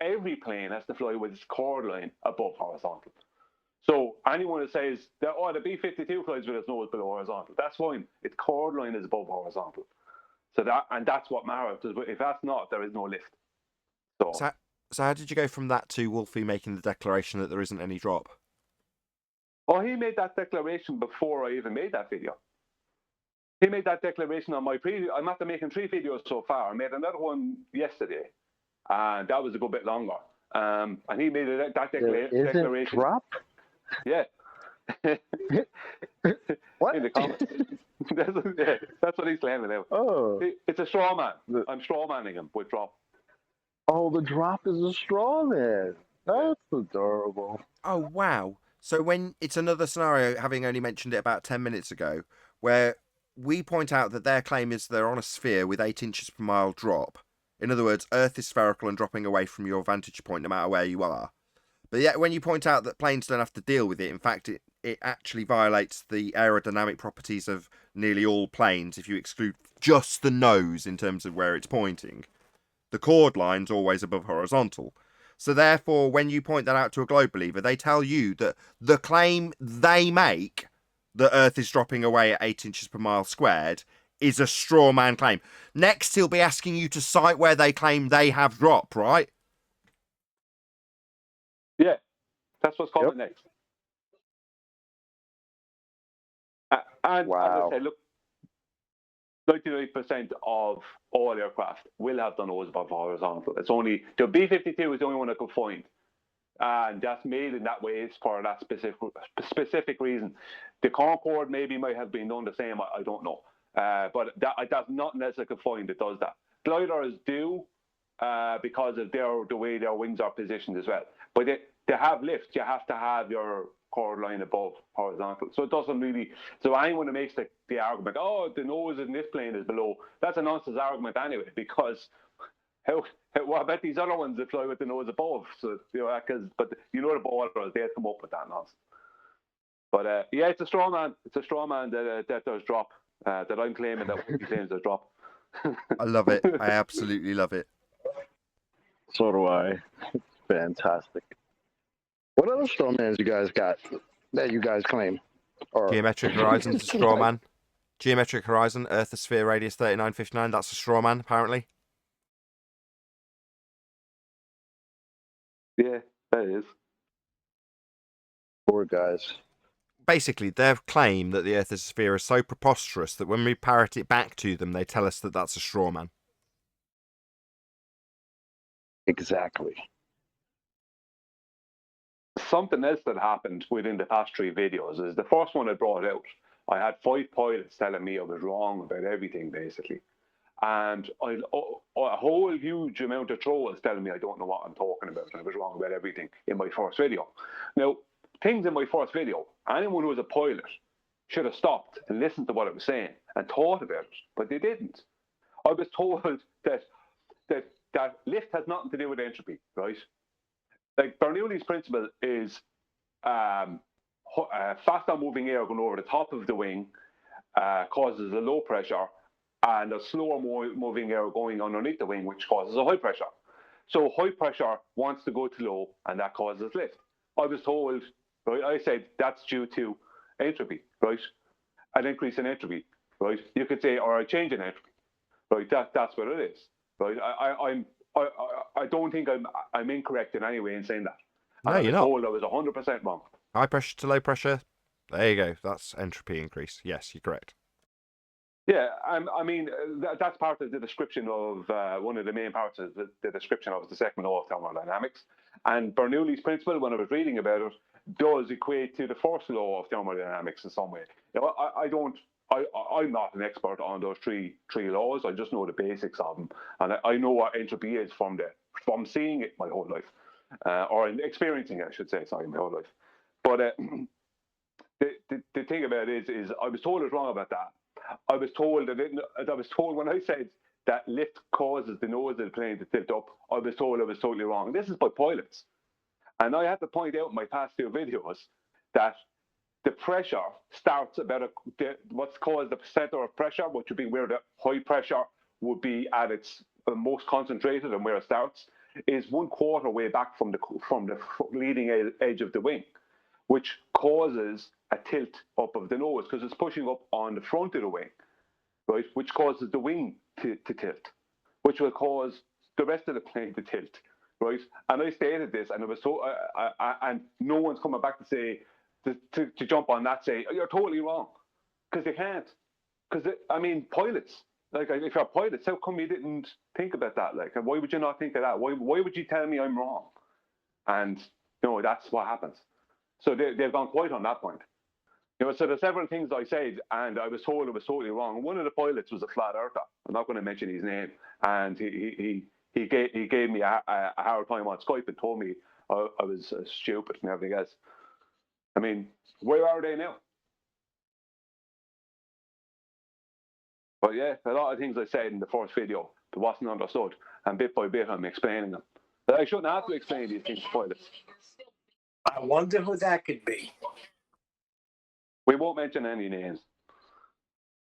every plane has to fly with its chord line above horizontal. So anyone that says that the B-52 flies with its nose below horizontal, that's fine. Its chord line is above horizontal. So that's what matters. If that's not, there is no lift. So how did you go from that to Wolfie making the declaration that there isn't any drop? Oh, he made that declaration before I even made that video. He made that declaration on my previous. I'm after making 3 videos so far. I made another one yesterday. And that was a good bit longer. And he made that declaration. Drop? Yeah. What? In the comments. That's what he's claiming now. Oh. It's a straw man. I'm straw manning him with drop. Oh, the drop is a straw man. That's adorable. Oh, wow. So when it's another scenario, having only mentioned it about 10 minutes ago, where we point out that their claim is they're on a sphere with 8 inches per mile drop. In other words, Earth is spherical and dropping away from your vantage point no matter where you are. But yet when you point out that planes don't have to deal with it, in fact, it actually violates the aerodynamic properties of nearly all planes if you exclude just the nose in terms of where it's pointing. The chord line's always above horizontal. So therefore, when you point that out to a globe believer, they tell you that the claim they make that Earth is dropping away at 8 inches per mile squared is a straw man claim. Next, he'll be asking you to cite where they claim they have drop, right? Yeah, that's what's coming next. And wow. as I say, look, 99% of all aircraft will have the nose above horizontal. It's only the B-52 is the only one I could find, and that's made in that way for that specific reason. The Concorde maybe might have been done the same. I don't know, but that's not necessarily I could find that does that. Gliders do because of the way their wings are positioned as well. But they have lift. You have to have your chord line above horizontal. So it doesn't really. So anyone who makes the argument, oh, the nose in this plane is below, that's a nonsense argument anyway, because what about these other ones that fly with the nose above? So but the ballers, they come up with that nonsense. But yeah, it's a straw man. It's a straw man that does drop. That I'm claiming that he claims does drop. I love it. I absolutely love it. So do I. Fantastic. What other straw mans you guys got that you guys claim? Or Geometric Horizon's a straw man. Geometric Horizon, Earth, a sphere, radius 3959. That's a straw man, apparently. Yeah, that is. Poor guys. Basically, their claim that the Earth is a sphere is so preposterous that when we parrot it back to them, they tell us that that's a straw man. Exactly. Something else that happened within the past 3 videos is the first one I brought out. I had 5 pilots telling me I was wrong about everything, basically. And a whole huge amount of trolls telling me I don't know what I'm talking about. I was wrong about everything in my first video. Now, things in my first video, anyone who was a pilot should have stopped and listened to what I was saying and thought about it, but they didn't. I was told that lift has nothing to do with entropy, right? Like Bernoulli's principle is faster moving air going over the top of the wing causes a low pressure, and a slower moving air going underneath the wing, which causes a high pressure. So high pressure wants to go to low, and that causes lift. I was told, right? I said that's due to entropy, right? An increase in entropy, right? You could say, or a change in entropy, right? That's what it is, right? I don't think I'm incorrect in any way in saying that. No, you're not. I was told I was 100% wrong. High pressure to low pressure. There you go. That's entropy increase. Yes, you're correct. Yeah, I mean, that's part of the description of one of the main parts of the description of the second law of thermodynamics. And Bernoulli's principle, when I was reading about it, does equate to the first law of thermodynamics in some way. You know, I'm not an expert on those three laws. I just know the basics of them, and I know what entropy is from seeing it my whole life, or experiencing it, I should say. Sorry, my whole life. But the thing about it is I was told I was wrong about that. I was told when I said that lift causes the nose of the plane to tilt up, I was told I was totally wrong. This is by pilots. And I had to point out in my past 2 videos that the pressure starts about what's called the center of pressure, which would be where the high pressure would be at its most concentrated and where it starts, is 1/4 way back from the leading edge of the wing, which causes a tilt up of the nose because it's pushing up on the front of the wing, right? Which causes the wing to tilt, which will cause the rest of the plane to tilt, right? And I stated this, and it was so, and no one's coming back to say to jump on that, say you're totally wrong, because they can't. Because I mean, pilots, like if you're pilots, how come you didn't think about that? Like, why would you not think of that? Why would you tell me I'm wrong? And that's what happens. So they've gone quiet on that point. You know, so there's several things I said, and I was told it was totally wrong. One of the pilots was a flat earther. I'm not going to mention his name, and he gave me a hard time on Skype and told me I was stupid and everything else. I mean, where are they now? But yeah, a lot of things I said in the first video that wasn't understood, and bit by bit I'm explaining them. But I shouldn't have to explain these things to pilots. I wonder who that could be. We won't mention any names.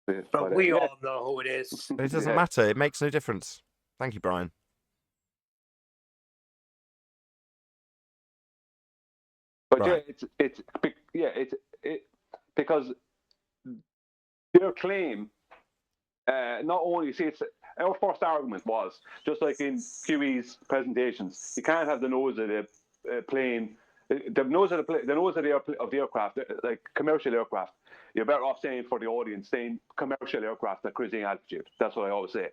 But we all know who it is. It doesn't matter. It makes no difference. Thank you, Brian. But right. yeah, it's because their claim, not only it's our first argument was just like in QE's presentations, you can't have the nose of the plane, the nose of the aircraft, like commercial aircraft. You're better off saying for the audience, saying commercial aircraft at cruising altitude. That's what I always say.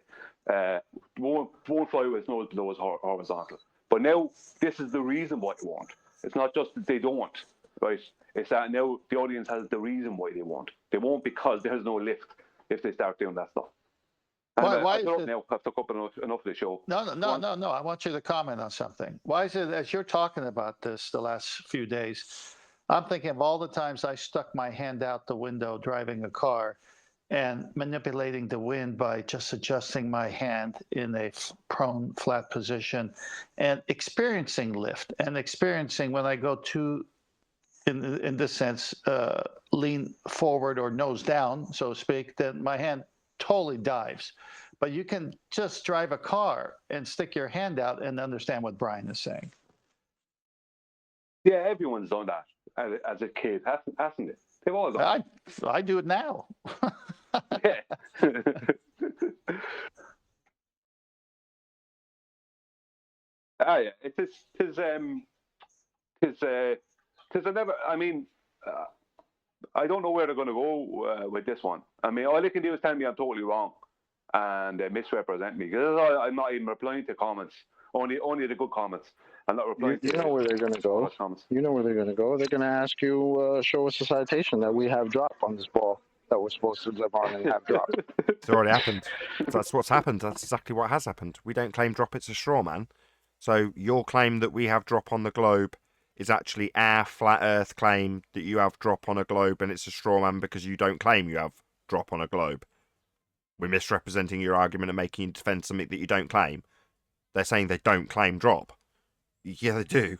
Won't fly with nose below horizontal. But now this is the reason why they won't. It's not just that they don't, right? It's that now the audience has the reason why they won't. They won't because there's no lift if they start doing that stuff. Why is it? Now I've took up enough of the show. No. I want you to comment on something. Why is it, as you're talking about this the last few days, I'm thinking of all the times I stuck my hand out the window driving a car and manipulating the wind by just adjusting my hand in a prone flat position and experiencing lift and experiencing when I go to, in this sense, lean forward or nose down, so to speak, then my hand totally dives. But you can just drive a car and stick your hand out and understand what Brian is saying. Yeah, everyone's done that as a kid, hasn't it? They've all done it. I do it now. Yeah. Yeah. It's never. I mean, I don't know where they're going to go with this one. I mean, all they can do is tell me I'm totally wrong and misrepresent me. Because I'm not even replying to comments. Only the good comments. I'm not replying. You know where they're going to go. You know where they're going to go. They're going to ask you, show us a citation that we have dropped on this ball that we're supposed to live on and have dropped. It's already happened. That's what's happened. That's exactly what has happened. We don't claim drop, it's a straw man. So your claim that we have drop on the globe is actually our flat earth claim that you have drop on a globe, and it's a straw man because you don't claim you have drop on a globe. We're misrepresenting your argument and making you defend something that you don't claim. They're saying they don't claim drop. Yeah, they do.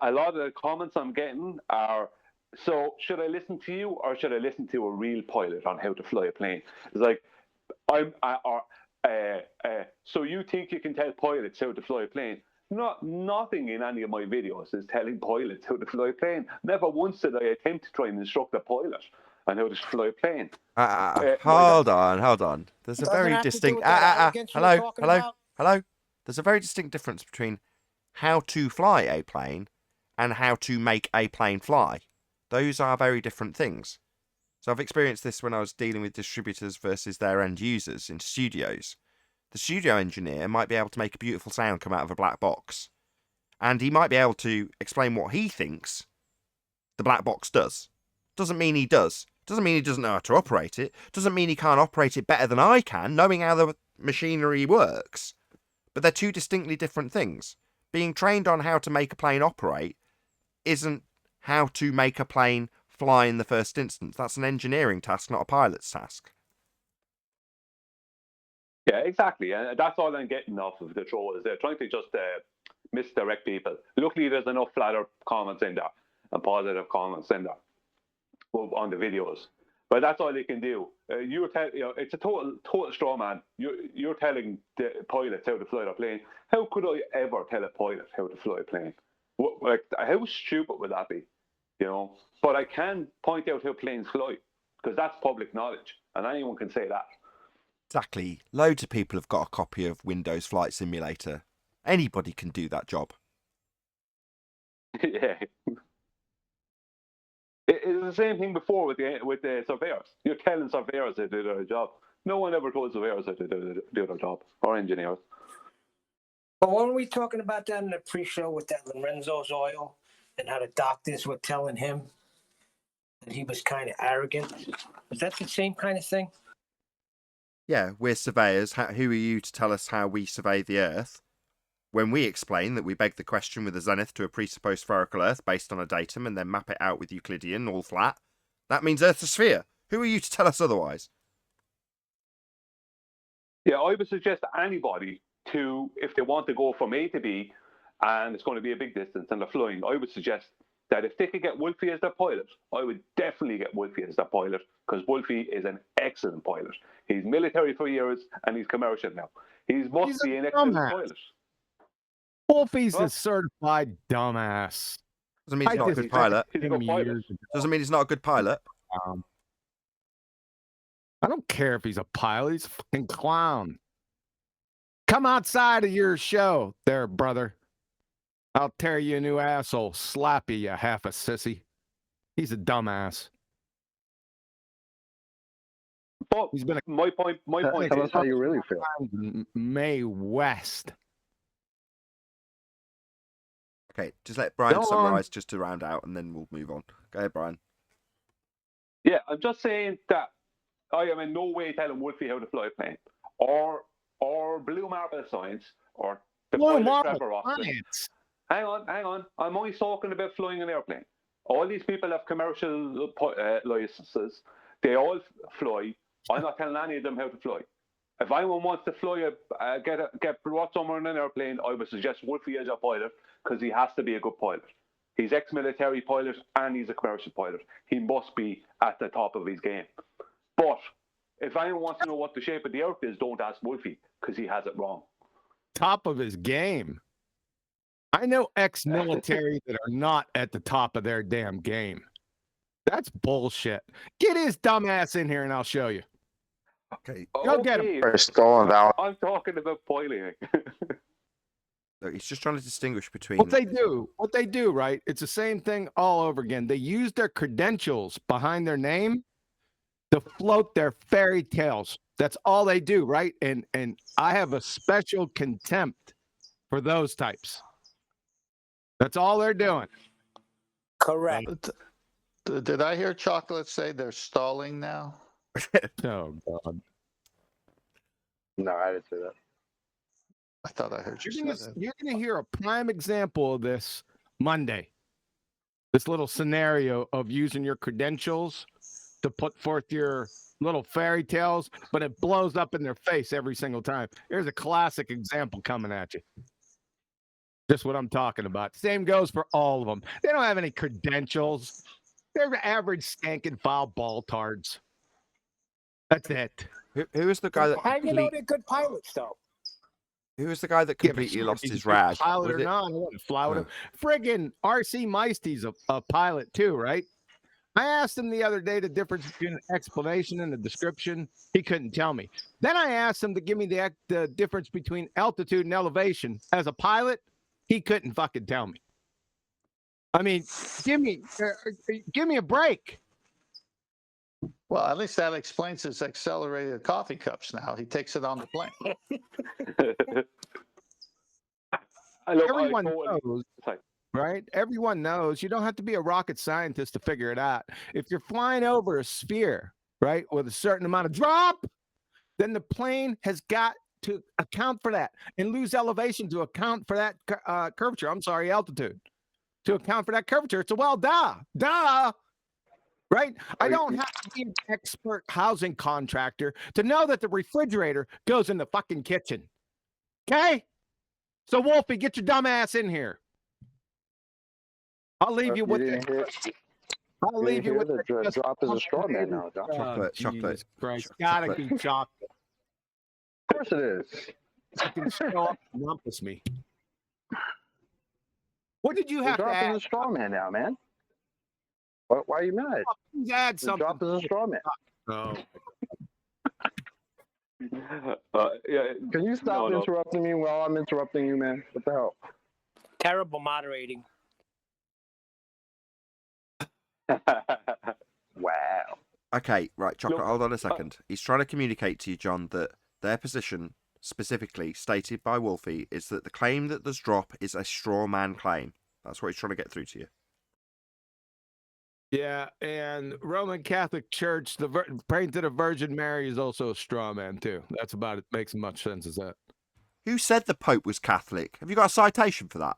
A lot of the comments I'm getting are, so should I listen to you or should I listen to a real pilot on how to fly a plane? It's like, so you think you can tell pilots how to fly a plane? Nothing in any of my videos is telling pilots how to fly a plane. Never once did I attempt to try and instruct a pilot on how to fly a plane. Hold on. There's a very distinct. Hello. There's a very distinct difference between how to fly a plane and how to make a plane fly. Those are very different things. So I've experienced this when I was dealing with distributors versus their end users in studios. The studio engineer might be able to make a beautiful sound come out of a black box, and he might be able to explain what he thinks the black box does. Doesn't mean he does. Doesn't mean he doesn't know how to operate it. Doesn't mean he can't operate it better than I can, knowing how the machinery works. But they're two distinctly different things. Being trained on how to make a plane operate isn't how to make a plane fly in the first instance. That's an engineering task, not a pilot's task. Yeah, exactly. And that's all I'm getting off of the trolls. They're trying to just misdirect people. Luckily, there's enough flatter comments in there and positive comments in there on the videos. But that's all they can do. It's a total straw man. You're telling the pilots how to fly a plane. How could I ever tell a pilot how to fly a plane? How stupid would that be? You know. But I can point out how planes fly because that's public knowledge, and anyone can say that. Exactly. Loads of people have got a copy of Windows Flight Simulator. Anybody can do that job. Yeah. It was the same thing before with the surveyors. You're telling surveyors how to do their job. No one ever told surveyors how to do their job, or engineers. But weren't we talking about that in the pre-show with that Lorenzo's oil and how the doctors were telling him that he was kind of arrogant. Is that the same kind of thing? Yeah, we're surveyors. Who are you to tell us how we survey the Earth? When we explain that we beg the question with a zenith to a presupposed spherical Earth based on a datum and then map it out with Euclidean, all flat, that means Earth's a sphere. Who are you to tell us otherwise? Yeah, I would suggest anybody to, if they want to go from A to B, and it's going to be a big distance and they're flying, I would suggest that if they could get Wolfie as their pilot, I would definitely get Wolfie as their pilot, because Wolfie is an excellent pilot. He's military for years and he's commercial now. He's be an excellent pilot. Wolfie's a certified dumbass. Doesn't mean he's not a good pilot. Doesn't mean he's not a good pilot. I don't care if he's a pilot. He's a fucking clown. Come outside of your show there, brother. I'll tear you a new asshole. Slap you half a sissy. He's a dumbass. But he's been my point Tell us how you really feel. May West. Okay, just let Brian summarize just to round out, and then we'll move on. Go ahead, Brian. Yeah, I'm just saying that I am in no way telling Wolfie how to fly a plane, or Blue Marble Science, or the Blue pilot Marble Trevor Austin. Science. Hang on. I'm only talking about flying an airplane. All these people have commercial licenses. They all fly. I'm not telling any of them how to fly. If anyone wants to fly get brought somewhere in an airplane, I would suggest Wolfie as a pilot, because he has to be a good pilot. He's ex-military pilot and he's a commercial pilot. He must be at the top of his game. But if anyone wants to know what the shape of the Earth is, don't ask Wolfie, because he has it wrong. Top of his game. I know ex-military that are not at the top of their damn game. That's bullshit. Get his dumb ass in here and I'll show you. Okay. Go get him. I'm talking about piloting. Look, he's just trying to distinguish between What they do, right? It's the same thing all over again. They use their credentials behind their name to float their fairy tales. That's all they do, right? And I have a special contempt for those types. That's all they're doing. Correct. Did I hear Chocolate say they're stalling now? Oh, God. No, I didn't say that. I thought I heard you say that. You're going to hear a prime example of this Monday. This little scenario of using your credentials to put forth your little fairy tales, but it blows up in their face every single time. Here's a classic example coming at you. Just what I'm talking about. Same goes for all of them. They don't have any credentials. They're average skanking file baltards. That's it. Who is the guy that? How do you know they're good pilots, though? Who was the guy that completely lost his rag? Pilot or not? I want to fly with him. Friggin' R.C. Meisty's a pilot too, right? I asked him the other day the difference between an explanation and a description. He couldn't tell me. Then I asked him to give me the difference between altitude and elevation. As a pilot, he couldn't fucking tell me. I mean, give me a break. Well, at least that explains his accelerated coffee cups now. He takes it on the plane. Everyone knows, right? Everyone knows you don't have to be a rocket scientist to figure it out. If you're flying over a sphere, right, with a certain amount of drop, then the plane has got to account for that and lose elevation to account for that curvature. I'm sorry, altitude. To account for that curvature. It's a duh. Right? I don't have to be an expert housing contractor to know that the refrigerator goes in the fucking kitchen. Okay? So, Wolfie, get your dumb ass in here. I'll leave you with the drop is a straw man now, John. Chocolate. Christ. Gotta be chocolate. Of course it is. Fucking show up and rumpus me. What did you have to add? Dropping a straw man now, man. Why are you mad? Please add something. Drop is a straw man. Oh. Yeah. Can you stop interrupting me while I'm interrupting you, man? What the hell? Terrible moderating. Wow. Okay, right, Chocolate, hold on a second. He's trying to communicate to you, John, that their position, specifically stated by Wolfie, is that the claim that there's drop is a straw man claim. That's what he's trying to get through to you. Yeah, and Roman Catholic Church, praying to the Virgin Mary is also a straw man too. That's about it. Makes as much sense as that. Who said the Pope was Catholic? Have you got a citation for that?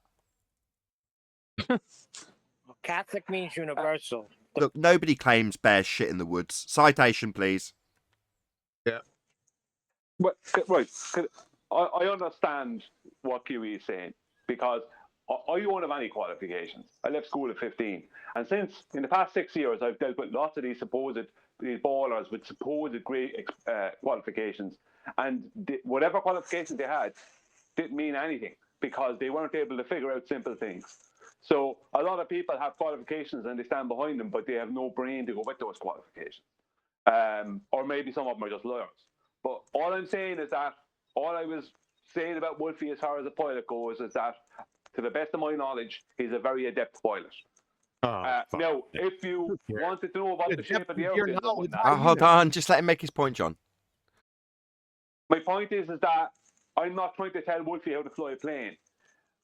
Catholic means universal. Look, nobody claims bears shit in the woods. Citation, please. Yeah. But, right. I understand what Kiwi is saying because I don't have any qualifications. I left school at 15. And since in the past 6 years, I've dealt with lots of these ballers with supposed great qualifications. And whatever qualifications they had didn't mean anything because they weren't able to figure out simple things. So a lot of people have qualifications and they stand behind them, but they have no brain to go with those qualifications. Or maybe some of them are just lawyers. But all I'm saying is that all I was saying about Wolfie as far as the pilot goes is that, to the best of my knowledge, he's a very adept pilot. Now, if you wanted to know about the shape of the Earth, Hold on, just let him make his point, John. My point is that I'm not trying to tell Wolfie how to fly a plane.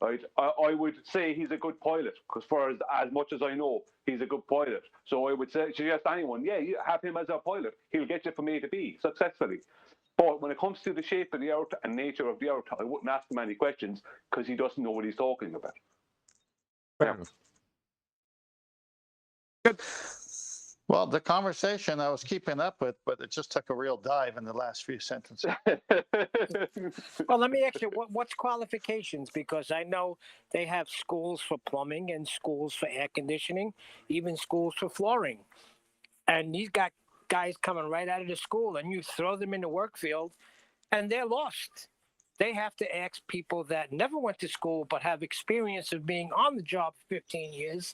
Right? I would say he's a good pilot because for as much as I know, he's a good pilot. So I would suggest anyone, you have him as a pilot. He'll get you from A to B successfully. But when it comes to the shape of the Earth and nature of the Earth, I wouldn't ask him any questions because he doesn't know what he's talking about. Yeah. Good. Well, the conversation I was keeping up with, but it just took a real dive in the last few sentences. Well, let me ask you, what's qualifications? Because I know they have schools for plumbing and schools for air conditioning, even schools for flooring. And these got guys coming right out of the school, and you throw them in the work field, and they're lost. They have to ask people that never went to school but have experience of being on the job for 15 years,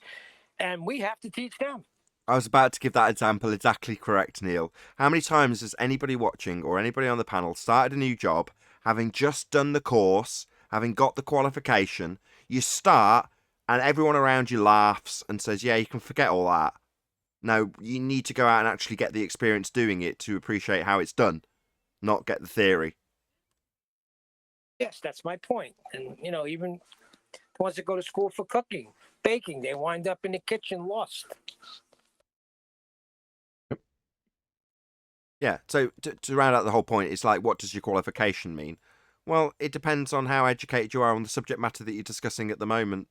and we have to teach them. I was about to give that example exactly correct, Neil. How many times has anybody watching or anybody on the panel started a new job, having just done the course, having got the qualification, you start and everyone around you laughs and says, yeah, you can forget all that. No, you need to go out and actually get the experience doing it to appreciate how it's done, not get the theory. Yes, that's my point. And, even the ones that go to school for cooking, baking, they wind up in the kitchen lost. Yeah, so to round out the whole point, it's like, what does your qualification mean? Well, it depends on how educated you are on the subject matter that you're discussing at the moment.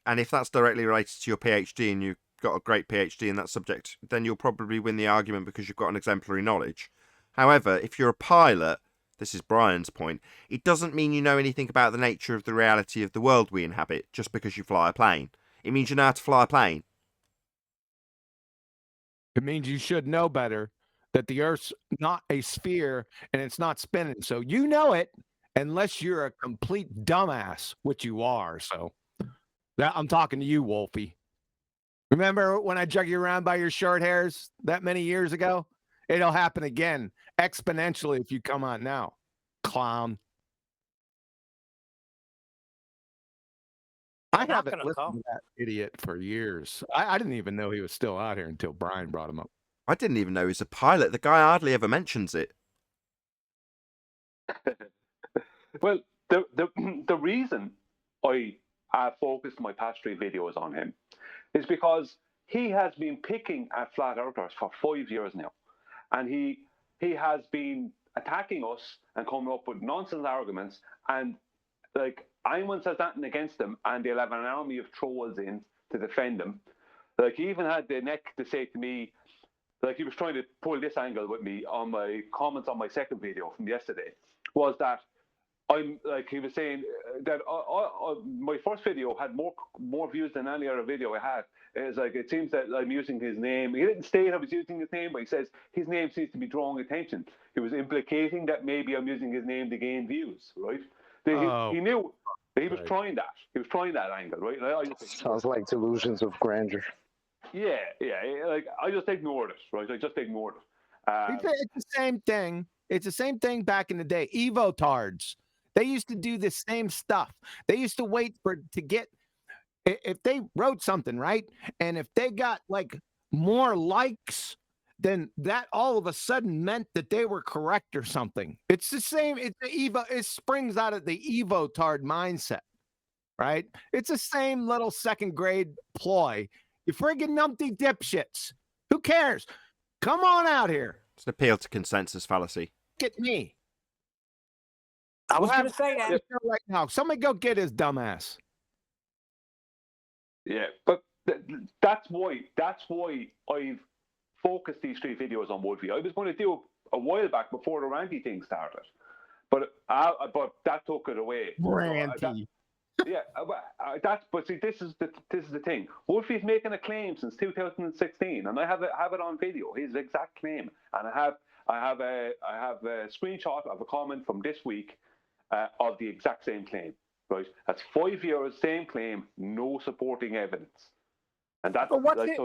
And if that's directly related to your PhD and you've got a great PhD in that subject, then you'll probably win the argument because you've got an exemplary knowledge. However, if you're a pilot, this is Brian's point, it doesn't mean you know anything about the nature of the reality of the world we inhabit just because you fly a plane. It means you know how to fly a plane. It means you should know better that the Earth's not a sphere and it's not spinning. So you know it unless you're a complete dumbass, which you are. So that I'm talking to you, Wolfie. Remember when I drug you around by your short hairs that many years ago? It'll happen again exponentially if you come on now, clown. I haven't listened to that idiot for years. I didn't even know he was still out here until Brian brought him up. I didn't even know he's a pilot. The guy hardly ever mentions it. Well, the reason I focused my past 3 videos on him is because he has been picking at flat earthers for 5 years now. And he has been attacking us and coming up with nonsense arguments. And like anyone says nothing against him, and they'll have an army of trolls in to defend him. Like he even had the neck to say to me, like he was trying to pull this angle with me on my comments on my second video from yesterday, was that I'm like he was saying that my first video had more views than any other video I had. It's like it seems that I'm using his name. He didn't state I was using his name, but he says his name seems to be drawing attention. He was implicating that maybe I'm using his name to gain views, right? He knew he was trying that. He was trying that angle, right? Sounds like delusions of grandeur. Yeah. Like I just ignored it, right? I just ignored it. It's the same thing. It's the same thing back in the day. Evotards. They used to do the same stuff. They used to wait to get, if they wrote something, right? And if they got like more likes, then that all of a sudden meant that they were correct or something. It's the same. It springs out of the Evotard mindset, right? It's the same little second grade ploy. You friggin' numpty dipshits. Who cares? Come on out here. It's an appeal to consensus fallacy. Get me. I was We'll going have to say that. the show right now. Somebody go get his dumbass. Yeah, but that's why I've focused these 3 videos on Wolfie. I was going to do it a while back before the Randy thing started, but that took it away. Randy. But see, this is the thing. Wolfie's making a claim since 2016, and I have it on video. His exact claim, and I have a screenshot of a comment from this week of the exact same claim. Right, that's 5 years, same claim, no supporting evidence, and that's But what's that's his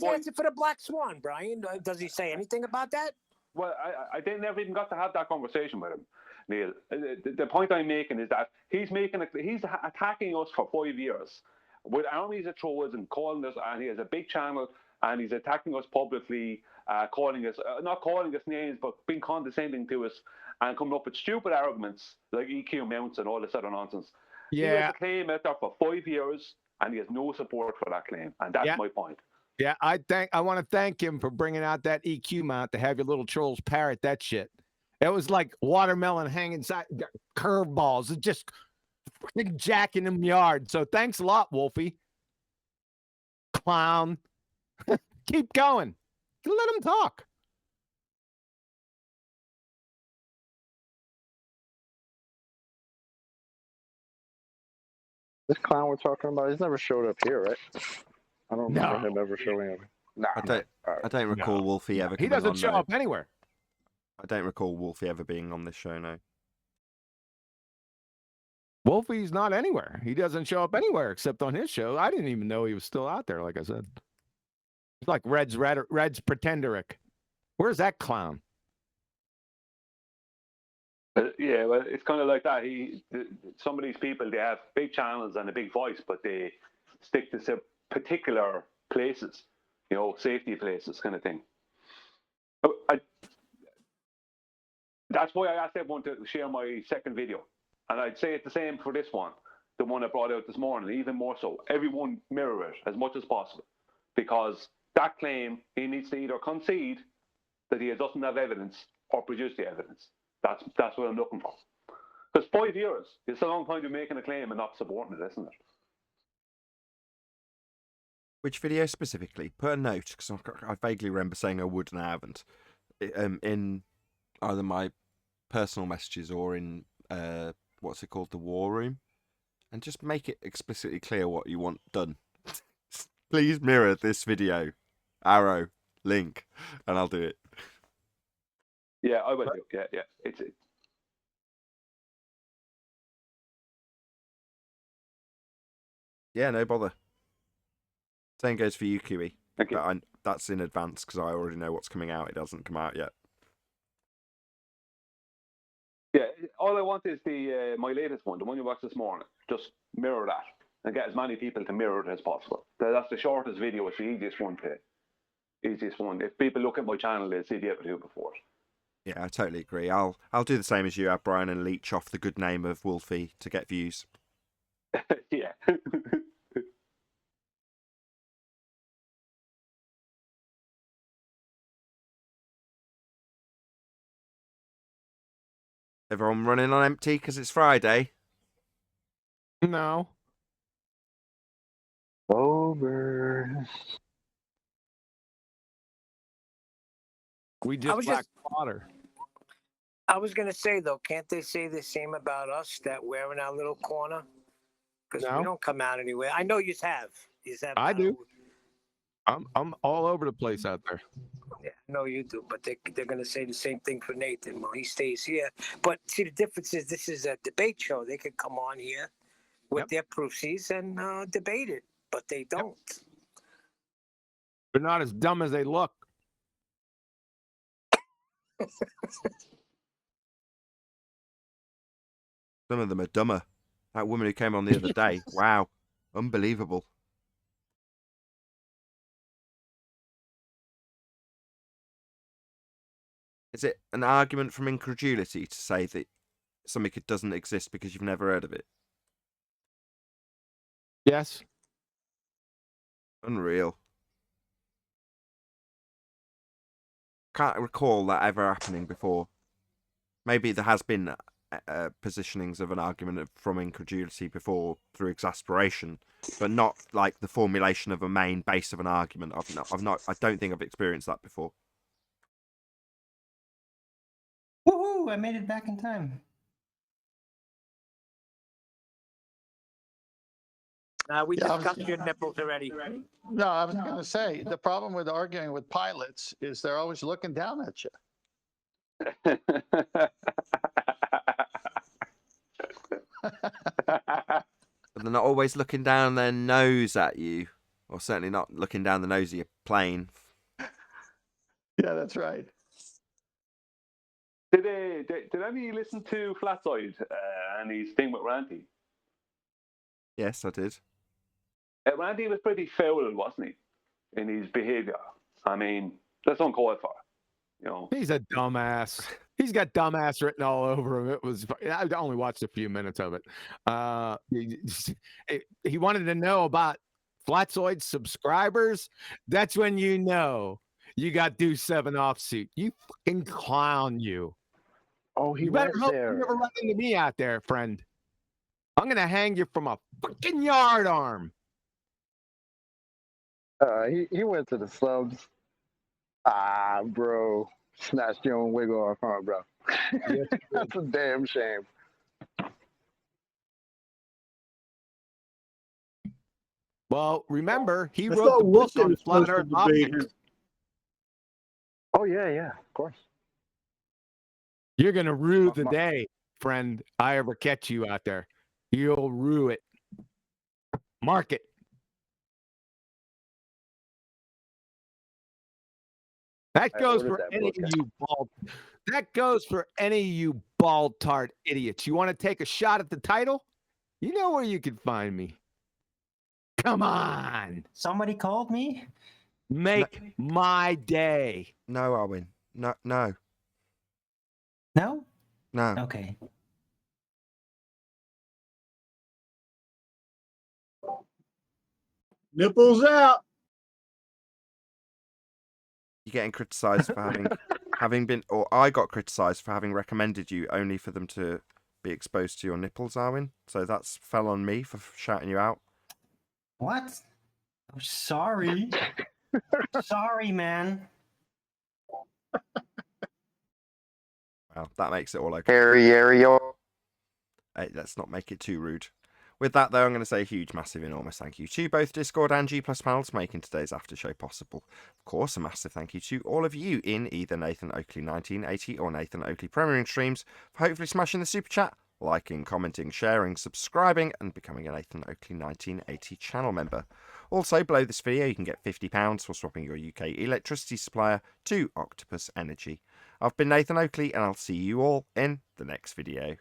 why- answer for the Black Swan, Brian? Does he say anything about that? Well, I never even got to have that conversation with him, Neil. The point I'm making is that he's attacking us for 5 years with armies of trolls and calling us, and he has a big channel, and he's attacking us publicly, calling us, not calling us names, but being condescending to us, and coming up with stupid arguments like EQ mounts and all this other nonsense. He has Yeah. a claim out there for 5 years, and he has no support for that claim, and that's my point. Yeah, I want to thank him for bringing out that EQ mount to have your little trolls parrot that shit. It was like watermelon hanging side curveballs. It's just freaking jacking them yard. So thanks a lot, Wolfie. Clown. Keep going. Let him talk. This clown we're talking about, he's never showed up here, right? I don't remember him ever showing up. Nah, I don't recall Wolfie ever. He coming doesn't on, show no. up anywhere. I don't recall Wolfie ever being on this show. No. Wolfie's not anywhere. He doesn't show up anywhere except on his show. I didn't even know he was still out there, like I said. It's like Red's Pretenderic. Where's that clown? Yeah, well, it's kind of like that. Some of these people, they have big channels and a big voice, but they stick to particular places, safety places, kind of thing. That's why I asked everyone to share my second video, and I'd say it's the same for this one, the one I brought out this morning, even more so. Everyone mirror it as much as possible, because that claim, he needs to either concede that he doesn't have evidence or produce the evidence. That's what I'm looking for. Because 5 years, it's a long time to be making a claim and not supporting it, isn't it? Which video specifically? Put a note, because I vaguely remember saying I would and I haven't. In either my personal messages or in what's it called, the war room, and just make it explicitly clear what you want done. Please mirror this video, arrow, link, and I'll do it. Yeah, I will do. Yeah. Yeah, no bother. Same goes for you, QE. But that's in advance because I already know what's coming out. It hasn't come out yet. Yeah, all I want is my latest one, the one you watched this morning. Just mirror that and get as many people to mirror it as possible. That's the shortest video. It's the easiest one. If people look at my channel, they'll see the episode before. Yeah, I totally agree. I'll do the same as you have, Brian, and leech off the good name of Wolfie to get views. Yeah. Everyone running on empty because it's Friday? No. Over. We just lack water. I was going to say, though, can't they say the same about us, that we're in our little corner? Because we don't come out anywhere. I know you have. I do. I'm all over the place out there. Yeah, no, you do. But they're going to say the same thing for Nathan. Well, he stays here. But see, the difference is this is a debate show. They could come on here with their proofsies and debate it, but they don't. They're not as dumb as they look. Some of them are dumber. That woman who came on the other day, wow, unbelievable. Is it an argument from incredulity to say that something doesn't exist because you've never heard of it? Yes. Unreal. Can't recall that ever happening before. Maybe there has been positionings of an argument from incredulity before through exasperation, but not like the formulation of a main base of an argument. I don't think I've experienced that before. Woohoo! I made it back in time. We Yeah, I discussed was- your nipples already. No, I was going to say the problem with arguing with pilots is they're always looking down at you. But they're not always looking down their nose at you, or certainly not looking down the nose of your plane. Yeah, that's right. Did any listen to Flatside and his thing with Randy? Yes, I did. Randy was pretty foul, wasn't he, in his behaviour? I mean, that's uncalled for. You know, He's a dumbass. He's got dumbass written all over him. I only watched a few minutes of it. He wanted to know about Flatzoid subscribers. That's when you know you got Deuce 7 offsuit. You fucking clown, you. Oh, he You better was hope there. you never run into me out there, friend. I'm gonna hang you from a fucking yard arm. He went to the subs. Ah, bro. Snatched your own wig off, huh, bro? That's a damn shame. Well, remember, he I wrote thought the book Wilson on was flat supposed to earth debate optics. him. Oh, yeah, of course. You're gonna rue the My- day, friend, I ever catch you out there. You'll rue it. Mark it. That I goes ordered for that any book. of you bald. That goes for any of you bald tart idiots. You want to take a shot at the title? You know where you can find me. Come on, Somebody called me. make my day. No, Arwin. No. No. No. Okay. Nipples out. You're getting criticised for having been, or I got criticised for having recommended you only for them to be exposed to your nipples, Arwin. So that's fell on me for shouting you out. What? I'm sorry. Sorry, man. Well, that makes it all okay. Ariel. Hey, let's not make it too rude. With that, though, I'm going to say a huge, massive, enormous thank you to both Discord and G+ panels for making today's after show possible. Of course, a massive thank you to all of you in either Nathan Oakley 1980 or Nathan Oakley premiering streams for hopefully smashing the super chat, liking, commenting, sharing, subscribing, and becoming a Nathan Oakley 1980 channel member. Also, below this video, you can get £50 for swapping your UK electricity supplier to Octopus Energy. I've been Nathan Oakley, and I'll see you all in the next video.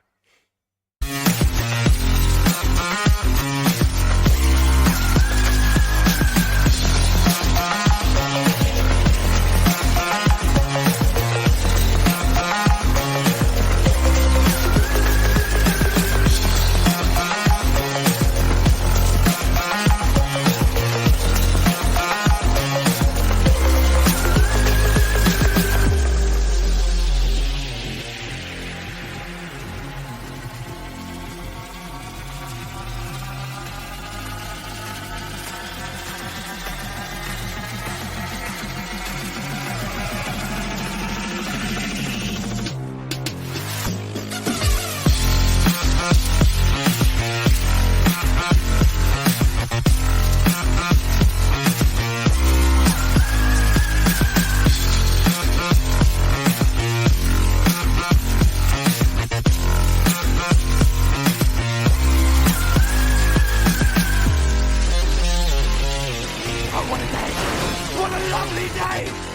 What a day! What a lovely day!